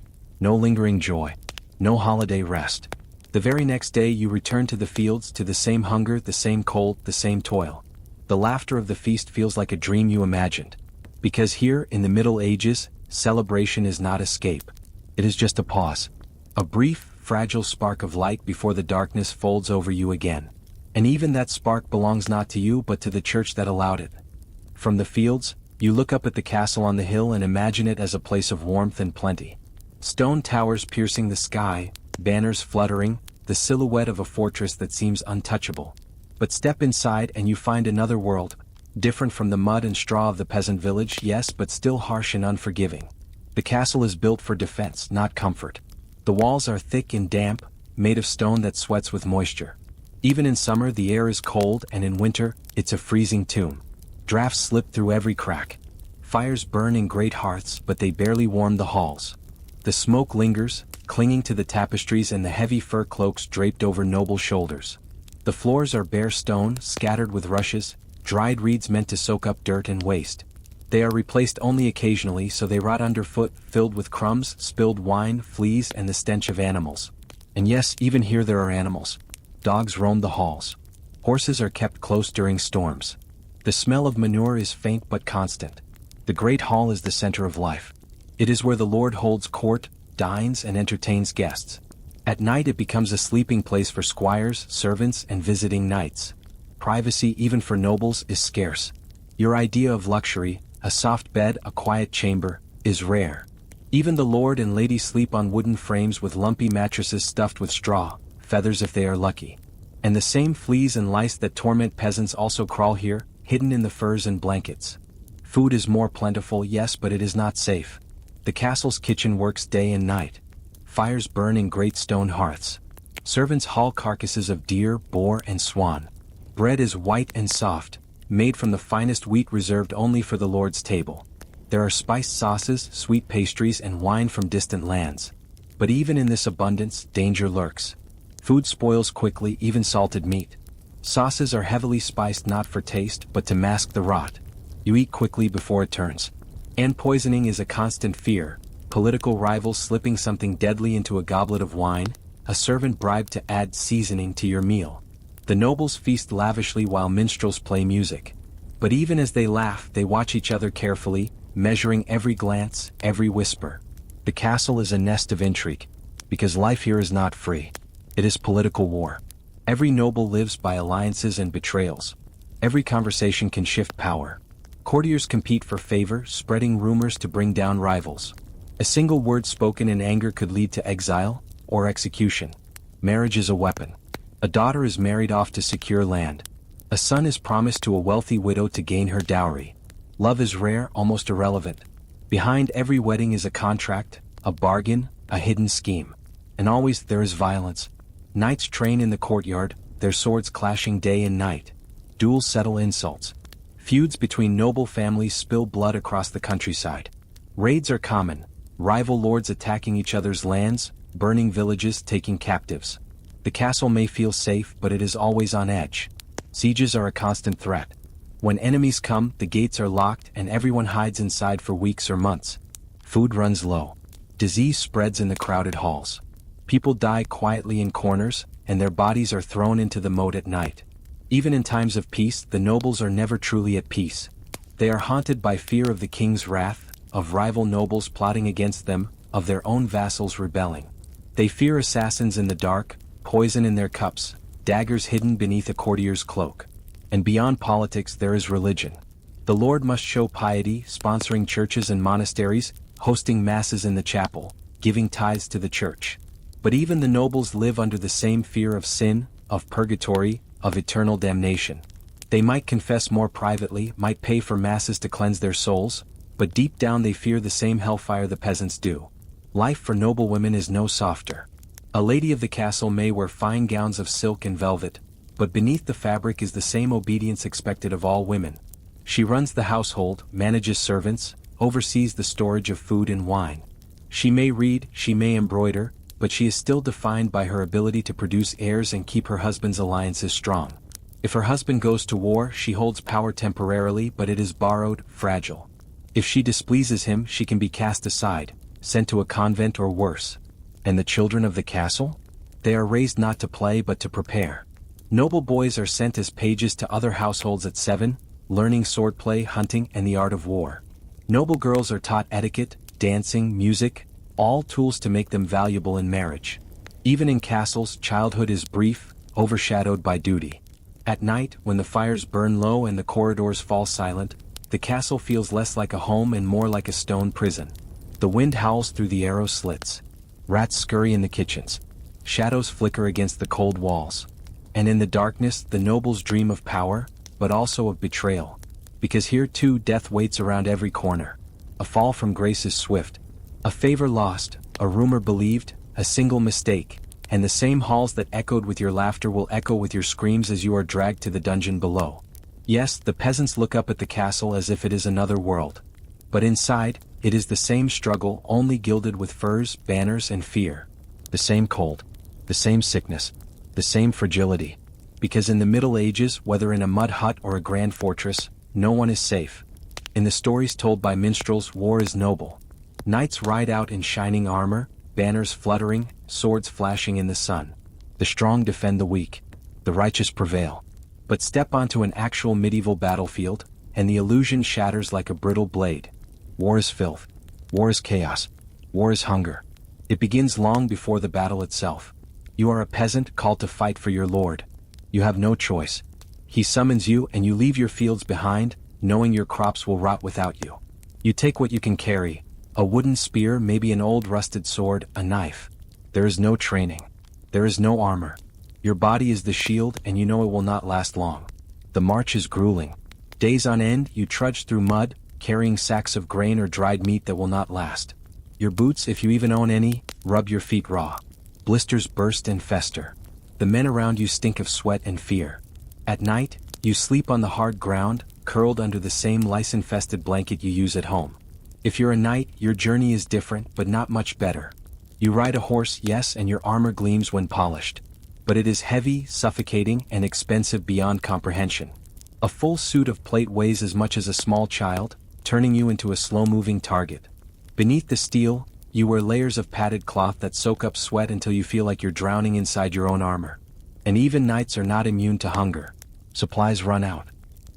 S1: No lingering joy. No holiday rest. The very next day you return to the fields, to the same hunger, the same cold, the same toil. The laughter of the feast feels like a dream you imagined. Because here, in the Middle Ages, celebration is not escape. It is just a pause. A brief, fragile spark of light before the darkness folds over you again. And even that spark belongs not to you but to the church that allowed it. From the fields, you look up at the castle on the hill and imagine it as a place of warmth and plenty. Stone towers piercing the sky, banners fluttering, the silhouette of a fortress that seems untouchable. But step inside and you find another world, Different from the mud and straw of the peasant village, yes, but still harsh and unforgiving. The castle is built for defense, not comfort. The walls are thick and damp, made of stone that sweats with moisture. Even in summer the air is cold, and in winter, it's a freezing tomb. Drafts slip through every crack. Fires burn in great hearths, but they barely warm the halls. The smoke lingers, clinging to the tapestries and the heavy fur cloaks draped over noble shoulders. The floors are bare stone, scattered with rushes, dried reeds meant to soak up dirt and waste. They are replaced only occasionally, so they rot underfoot, filled with crumbs, spilled wine, fleas, and the stench of animals. And yes, even here there are animals. Dogs roam the halls. Horses are kept close during storms. The smell of manure is faint but constant. The great hall is the center of life. It is where the Lord holds court, dines, and entertains guests. At night it becomes a sleeping place for squires, servants, and visiting knights. Privacy, even for nobles, is scarce. Your idea of luxury, a soft bed, a quiet chamber, is rare. Even the lord and lady sleep on wooden frames with lumpy mattresses stuffed with straw, feathers if they are lucky. And the same fleas and lice that torment peasants also crawl here, hidden in the furs and blankets. Food is more plentiful, yes, but it is not safe. The castle's kitchen works day and night. Fires burn in great stone hearths. Servants haul carcasses of deer, boar, and swan. Bread is white and soft, made from the finest wheat reserved only for the Lord's table. There are spiced sauces, sweet pastries, and wine from distant lands. But even in this abundance, danger lurks. Food spoils quickly, even salted meat. Sauces are heavily spiced not for taste, but to mask the rot. You eat quickly before it turns. And poisoning is a constant fear, political rivals slipping something deadly into a goblet of wine, a servant bribed to add seasoning to your meal. The nobles feast lavishly while minstrels play music. But even as they laugh, they watch each other carefully, measuring every glance, every whisper. The castle is a nest of intrigue, because life here is not free. It is political war. Every noble lives by alliances and betrayals. Every conversation can shift power. Courtiers compete for favor, spreading rumors to bring down rivals. A single word spoken in anger could lead to exile or execution. Marriage is a weapon. A daughter is married off to secure land. A son is promised to a wealthy widow to gain her dowry. Love is rare, almost irrelevant. Behind every wedding is a contract, a bargain, a hidden scheme. And always there is violence. Knights train in the courtyard, their swords clashing day and night. Duels settle insults. Feuds between noble families spill blood across the countryside. Raids are common, rival lords attacking each other's lands, burning villages, taking captives. The castle may feel safe, but it is always on edge. Sieges are a constant threat. When enemies come, the gates are locked and everyone hides inside for weeks or months. Food runs low. Disease spreads in the crowded halls. People die quietly in corners, and their bodies are thrown into the moat at night. Even in times of peace, the nobles are never truly at peace. They are haunted by fear of the king's wrath, of rival nobles plotting against them, of their own vassals rebelling. They fear assassins in the dark, poison in their cups, daggers hidden beneath a courtier's cloak. And beyond politics there is religion. The Lord must show piety, sponsoring churches and monasteries, hosting masses in the chapel, giving tithes to the church. But even the nobles live under the same fear of sin, of purgatory, of eternal damnation. They might confess more privately, might pay for masses to cleanse their souls, but deep down they fear the same hellfire the peasants do. Life for noble women is no softer. A lady of the castle may wear fine gowns of silk and velvet, but beneath the fabric is the same obedience expected of all women. She runs the household, manages servants, oversees the storage of food and wine. She may read, she may embroider, but she is still defined by her ability to produce heirs and keep her husband's alliances strong. If her husband goes to war, she holds power temporarily, but it is borrowed, fragile. If she displeases him, she can be cast aside, sent to a convent or worse. And the children of the castle? They are raised not to play but to prepare. Noble boys are sent as pages to other households at 7, learning swordplay, hunting, and the art of war. Noble girls are taught etiquette, dancing, music, all tools to make them valuable in marriage. Even in castles, childhood is brief, overshadowed by duty. At night, when the fires burn low and the corridors fall silent, the castle feels less like a home and more like a stone prison. The wind howls through the arrow slits. Rats scurry in the kitchens. Shadows flicker against the cold walls. And in the darkness, the nobles dream of power, but also of betrayal. Because here too death waits around every corner. A fall from grace is swift. A favor lost, a rumor believed, a single mistake, and the same halls that echoed with your laughter will echo with your screams as you are dragged to the dungeon below. Yes, the peasants look up at the castle as if it is another world. But inside, it is the same struggle, only gilded with furs, banners, and fear. The same cold, the same sickness, the same fragility. Because in the Middle Ages, whether in a mud hut or a grand fortress, no one is safe. In the stories told by minstrels, war is noble. Knights ride out in shining armor, banners fluttering, swords flashing in the sun. The strong defend the weak. The righteous prevail. But step onto an actual medieval battlefield, and the illusion shatters like a brittle blade. War is filth. War is chaos. War is hunger. It begins long before the battle itself. You are a peasant called to fight for your lord. You have no choice. He summons you and you leave your fields behind, knowing your crops will rot without you. You take what you can carry, a wooden spear, maybe an old rusted sword, a knife. There is no training. There is no armor. Your body is the shield and you know it will not last long. The march is grueling. Days on end you trudge through mud, carrying sacks of grain or dried meat that will not last. Your boots, if you even own any, rub your feet raw. Blisters burst and fester. The men around you stink of sweat and fear. At night, you sleep on the hard ground, curled under the same lice-infested blanket you use at home. If you're a knight, your journey is different, but not much better. You ride a horse, yes, and your armor gleams when polished. But it is heavy, suffocating, and expensive beyond comprehension. A full suit of plate weighs as much as a small child, turning you into a slow-moving target. Beneath the steel, you wear layers of padded cloth that soak up sweat until you feel like you're drowning inside your own armor. And even knights are not immune to hunger. Supplies run out.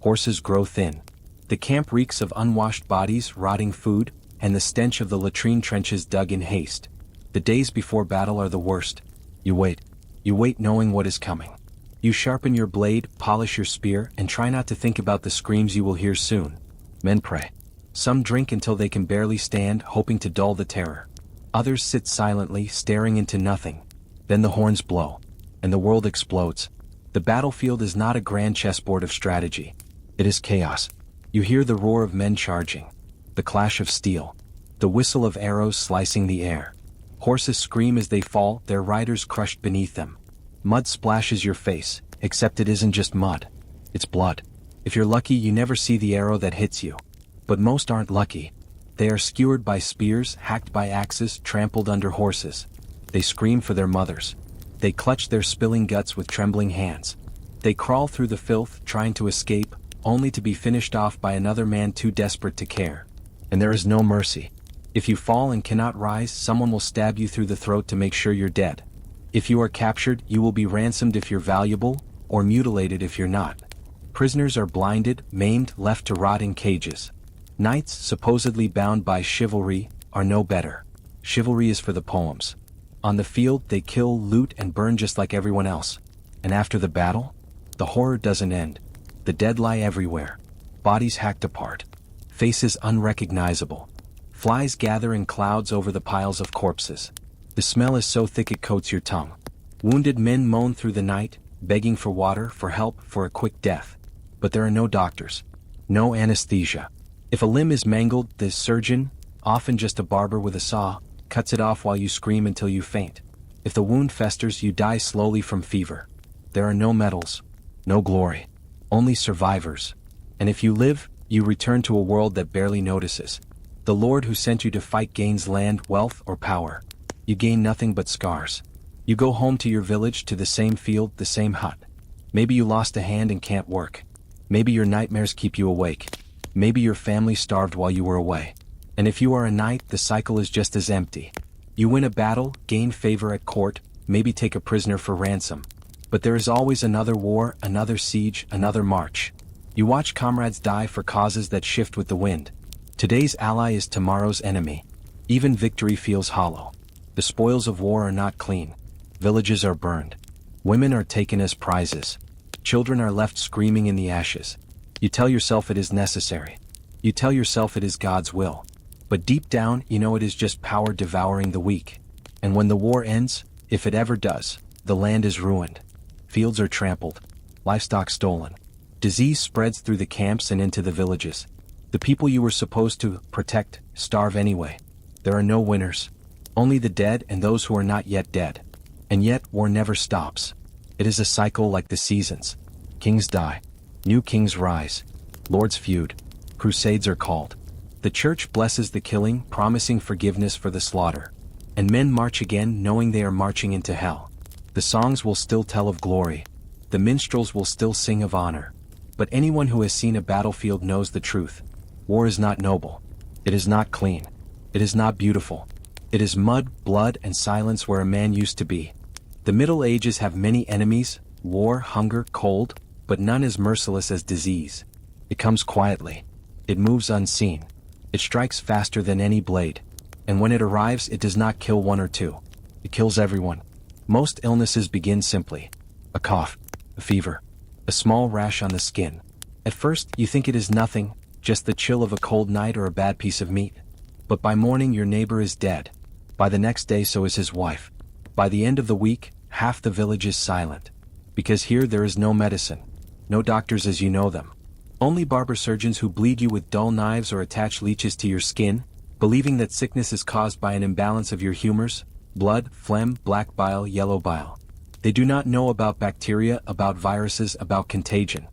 S1: Horses grow thin. The camp reeks of unwashed bodies, rotting food, and the stench of the latrine trenches dug in haste. The days before battle are the worst. You wait. You wait knowing what is coming. You sharpen your blade, polish your spear, and try not to think about the screams you will hear soon. Men pray. Some drink until they can barely stand, hoping to dull the terror. Others sit silently, staring into nothing. Then the horns blow, and the world explodes. The battlefield is not a grand chessboard of strategy. It is chaos. You hear the roar of men charging, the clash of steel, the whistle of arrows slicing the air. Horses scream as they fall, their riders crushed beneath them. Mud splashes your face, except it isn't just mud. It's blood. If you're lucky, you never see the arrow that hits you. But most aren't lucky. They are skewered by spears, hacked by axes, trampled under horses. They scream for their mothers. They clutch their spilling guts with trembling hands. They crawl through the filth, trying to escape, only to be finished off by another man too desperate to care. And there is no mercy. If you fall and cannot rise, someone will stab you through the throat to make sure you're dead. If you are captured, you will be ransomed if you're valuable, or mutilated if you're not. Prisoners are blinded, maimed, left to rot in cages. Knights, supposedly bound by chivalry, are no better. Chivalry is for the poems. On the field, they kill, loot, and burn just like everyone else. And after the battle, the horror doesn't end. The dead lie everywhere. Bodies hacked apart. Faces unrecognizable. Flies gather in clouds over the piles of corpses. The smell is so thick it coats your tongue. Wounded men moan through the night, begging for water, for help, for a quick death. But there are no doctors. No anesthesia. If a limb is mangled, the surgeon, often just a barber with a saw, cuts it off while you scream until you faint. If the wound festers, you die slowly from fever. There are no medals, no glory, only survivors. And if you live, you return to a world that barely notices. The Lord who sent you to fight gains land, wealth, or power. You gain nothing but scars. You go home to your village, to the same field, the same hut. Maybe you lost a hand and can't work. Maybe your nightmares keep you awake. Maybe your family starved while you were away. And if you are a knight, the cycle is just as empty. You win a battle, gain favor at court, maybe take a prisoner for ransom. But there is always another war, another siege, another march. You watch comrades die for causes that shift with the wind. Today's ally is tomorrow's enemy. Even victory feels hollow. The spoils of war are not clean. Villages are burned. Women are taken as prizes. Children are left screaming in the ashes. You tell yourself it is necessary. You tell yourself it is God's will. But deep down, you know it is just power devouring the weak. And when the war ends, if it ever does, the land is ruined. Fields are trampled. Livestock stolen. Disease spreads through the camps and into the villages. The people you were supposed to protect starve anyway. There are no winners. Only the dead and those who are not yet dead. And yet, war never stops. It is a cycle like the seasons. Kings die. New kings rise. Lords feud. Crusades are called. The church blesses the killing, promising forgiveness for the slaughter. And men march again, knowing they are marching into hell. The songs will still tell of glory. The minstrels will still sing of honor. But anyone who has seen a battlefield knows the truth. War is not noble. It is not clean. It is not beautiful. It is mud, blood, and silence where a man used to be. The Middle Ages have many enemies, war, hunger, cold, but none as merciless as disease. It comes quietly. It moves unseen. It strikes faster than any blade. And when it arrives, it does not kill one or two. It kills everyone. Most illnesses begin simply. A cough, a fever, a small rash on the skin. At first, you think it is nothing, just the chill of a cold night or a bad piece of meat. But by morning your neighbor is dead. By the next day so is his wife. By the end of the week, half the village is silent. Because here there is no medicine. No doctors as you know them. Only barber surgeons who bleed you with dull knives or attach leeches to your skin, believing that sickness is caused by an imbalance of your humors, blood, phlegm, black bile, yellow bile. They do not know about bacteria, about viruses, about contagion.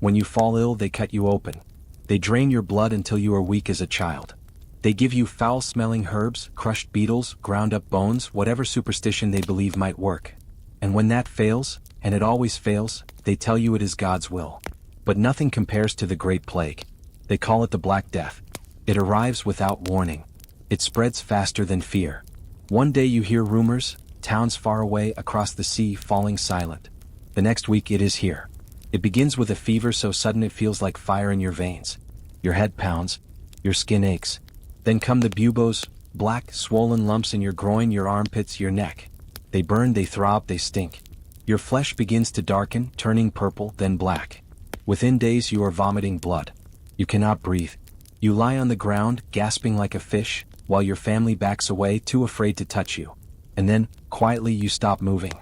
S1: When you fall ill they cut you open. They drain your blood until you are weak as a child. They give you foul-smelling herbs, crushed beetles, ground-up bones, whatever superstition they believe might work. And when that fails, and it always fails, they tell you it is God's will. But nothing compares to the Great Plague. They call it the Black Death. It arrives without warning. It spreads faster than fear. One day you hear rumors, towns far away across the sea falling silent. The next week it is here. It begins with a fever so sudden it feels like fire in your veins. Your head pounds. Your skin aches. Then come the buboes, black, swollen lumps in your groin, your armpits, your neck. They burn, they throb, they stink. Your flesh begins to darken, turning purple, then black. Within days you are vomiting blood. You cannot breathe. You lie on the ground, gasping like a fish, while your family backs away, too afraid to touch you. And then, quietly you stop moving.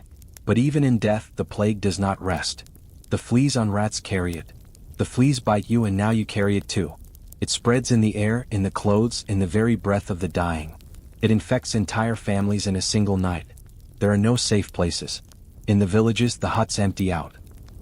S1: But even in death, the plague does not rest. The fleas on rats carry it. The fleas bite you and now you carry it too. It spreads in the air, in the clothes, in the very breath of the dying. It infects entire families in a single night. There are no safe places. In the villages, the huts empty out.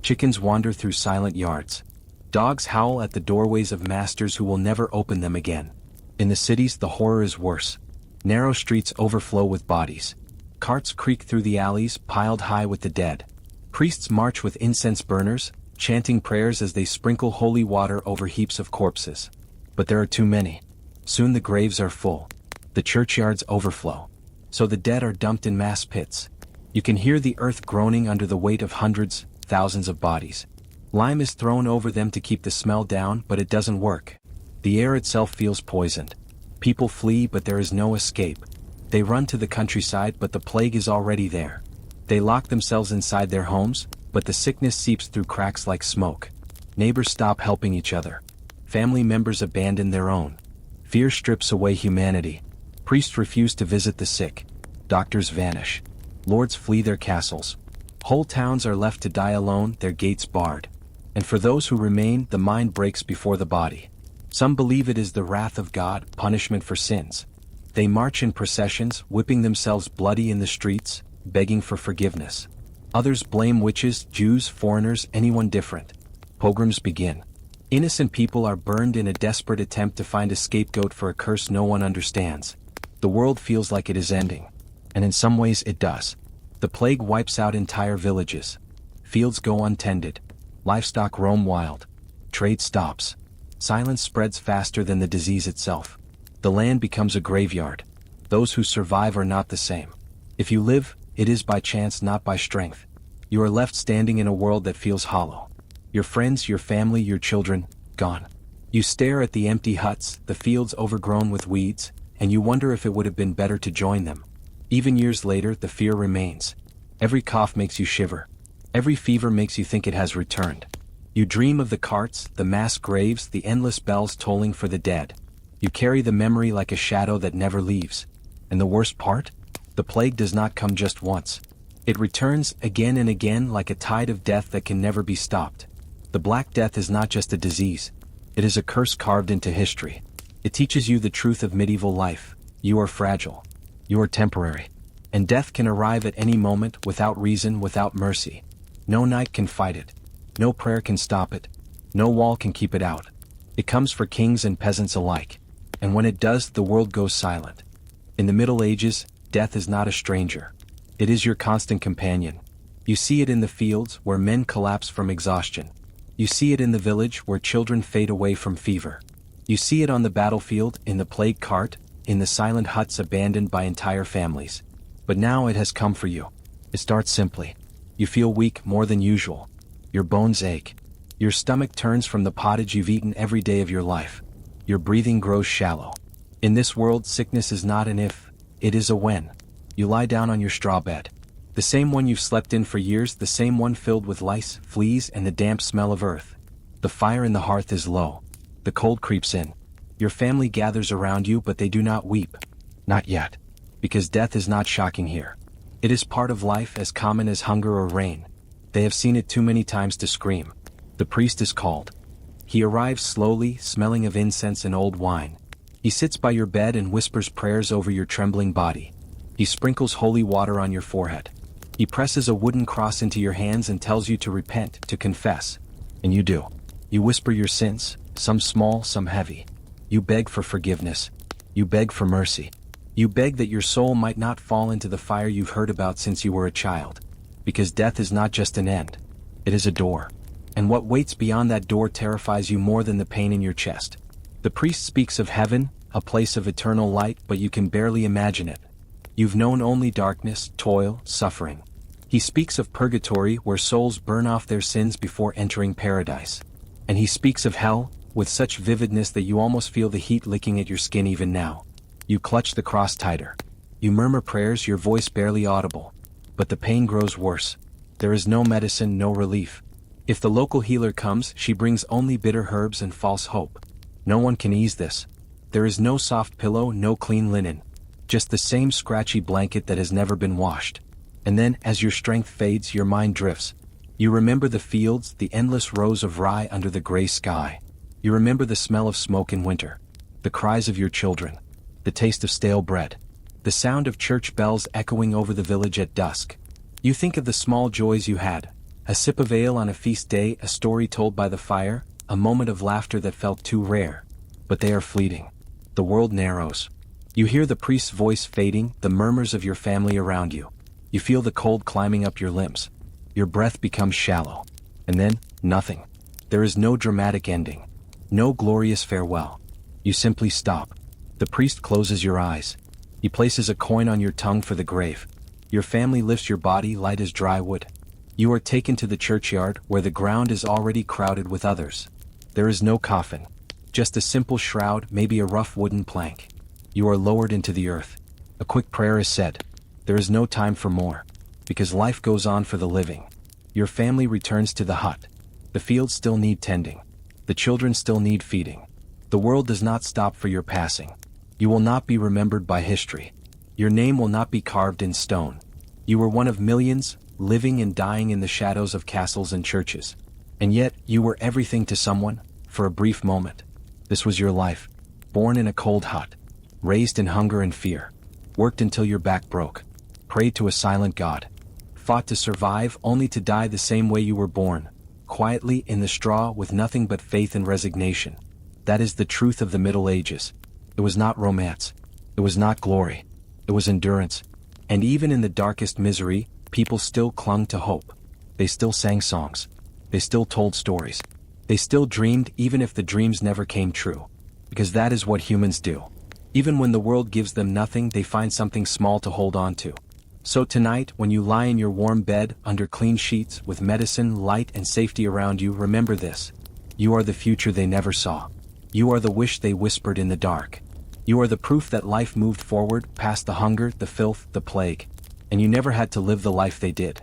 S1: Chickens wander through silent yards. Dogs howl at the doorways of masters who will never open them again. In the cities, the horror is worse. Narrow streets overflow with bodies. Carts creak through the alleys, piled high with the dead. Priests march with incense burners, chanting prayers as they sprinkle holy water over heaps of corpses. But there are too many. Soon the graves are full. The churchyards overflow. So the dead are dumped in mass pits. You can hear the earth groaning under the weight of hundreds, thousands of bodies. Lime is thrown over them to keep the smell down, but it doesn't work. The air itself feels poisoned. People flee, but there is no escape. They run to the countryside, but the plague is already there. They lock themselves inside their homes, but the sickness seeps through cracks like smoke. Neighbors stop helping each other. Family members abandon their own. Fear strips away humanity. Priests refuse to visit the sick. Doctors vanish. Lords flee their castles. Whole towns are left to die alone, their gates barred. And for those who remain, the mind breaks before the body. Some believe it is the wrath of God, punishment for sins. They march in processions, whipping themselves bloody in the streets, begging for forgiveness. Others blame witches, Jews, foreigners, anyone different. Pogroms begin. Innocent people are burned in a desperate attempt to find a scapegoat for a curse no one understands. The world feels like it is ending. And in some ways it does. The plague wipes out entire villages. Fields go untended. Livestock roam wild. Trade stops. Silence spreads faster than the disease itself. The land becomes a graveyard. Those who survive are not the same. If you live, it is by chance, not by strength. You are left standing in a world that feels hollow. Your friends, your family, your children, gone. You stare at the empty huts, the fields overgrown with weeds, and you wonder if it would have been better to join them. Even years later, the fear remains. Every cough makes you shiver. Every fever makes you think it has returned. You dream of the carts, the mass graves, the endless bells tolling for the dead. You carry the memory like a shadow that never leaves. And the worst part? The plague does not come just once. It returns again and again like a tide of death that can never be stopped. The Black Death is not just a disease. It is a curse carved into history. It teaches you the truth of medieval life. You are fragile. You are temporary. And death can arrive at any moment, without reason, without mercy. No knight can fight it. No prayer can stop it. No wall can keep it out. It comes for kings and peasants alike. And when it does, the world goes silent. In the Middle Ages, death is not a stranger. It is your constant companion. You see it in the fields, where men collapse from exhaustion. You see it in the village, where children fade away from fever. You see it on the battlefield, in the plague cart, in the silent huts abandoned by entire families. But now it has come for you. It starts simply. You feel weak more than usual. Your bones ache. Your stomach turns from the pottage you've eaten every day of your life. Your breathing grows shallow. In this world, sickness is not an if, it is a when. You lie down on your straw bed. The same one you've slept in for years, the same one filled with lice, fleas, and the damp smell of earth. The fire in the hearth is low. The cold creeps in. Your family gathers around you, but they do not weep. Not yet. Because death is not shocking here. It is part of life, as common as hunger or rain. They have seen it too many times to scream. The priest is called. He arrives slowly, smelling of incense and old wine. He sits by your bed and whispers prayers over your trembling body. He sprinkles holy water on your forehead. He presses a wooden cross into your hands and tells you to repent, to confess. And you do. You whisper your sins, some small, some heavy. You beg for forgiveness. You beg for mercy. You beg that your soul might not fall into the fire you've heard about since you were a child. Because death is not just an end. It is a door. And what waits beyond that door terrifies you more than the pain in your chest. The priest speaks of heaven, a place of eternal light, but you can barely imagine it. You've known only darkness, toil, suffering. He speaks of purgatory, where souls burn off their sins before entering paradise. And he speaks of hell, with such vividness that you almost feel the heat licking at your skin even now. You clutch the cross tighter. You murmur prayers, your voice barely audible. But the pain grows worse. There is no medicine, no relief. If the local healer comes, she brings only bitter herbs and false hope. No one can ease this. There is no soft pillow, no clean linen. Just the same scratchy blanket that has never been washed. And then, as your strength fades, your mind drifts. You remember the fields, the endless rows of rye under the gray sky. You remember the smell of smoke in winter. The cries of your children. The taste of stale bread. The sound of church bells echoing over the village at dusk. You think of the small joys you had. A sip of ale on a feast day, a story told by the fire, a moment of laughter that felt too rare. But they are fleeting. The world narrows. You hear the priest's voice fading, the murmurs of your family around you. You feel the cold climbing up your limbs. Your breath becomes shallow. And then, nothing. There is no dramatic ending. No glorious farewell. You simply stop. The priest closes your eyes. He places a coin on your tongue for the grave. Your family lifts your body light as dry wood. You are taken to the churchyard, where the ground is already crowded with others. There is no coffin. Just a simple shroud, maybe a rough wooden plank. You are lowered into the earth. A quick prayer is said. There is no time for more. Because life goes on for the living. Your family returns to the hut. The fields still need tending. The children still need feeding. The world does not stop for your passing. You will not be remembered by history. Your name will not be carved in stone. You were one of millions, living and dying in the shadows of castles and churches. And yet, you were everything to someone, for a brief moment. This was your life. Born in a cold hut. Raised in hunger and fear. Worked until your back broke. Prayed to a silent God. Fought to survive, only to die the same way you were born. Quietly in the straw, with nothing but faith and resignation. That is the truth of the Middle Ages. It was not romance. It was not glory. It was endurance. And even in the darkest misery, people still clung to hope. They still sang songs. They still told stories. They still dreamed, even if the dreams never came true. Because that is what humans do. Even when the world gives them nothing, they find something small to hold on to. So tonight, when you lie in your warm bed, under clean sheets, with medicine, light, and safety around you, remember this. You are the future they never saw. You are the wish they whispered in the dark. You are the proof that life moved forward, past the hunger, the filth, the plague. And you never had to live the life they did.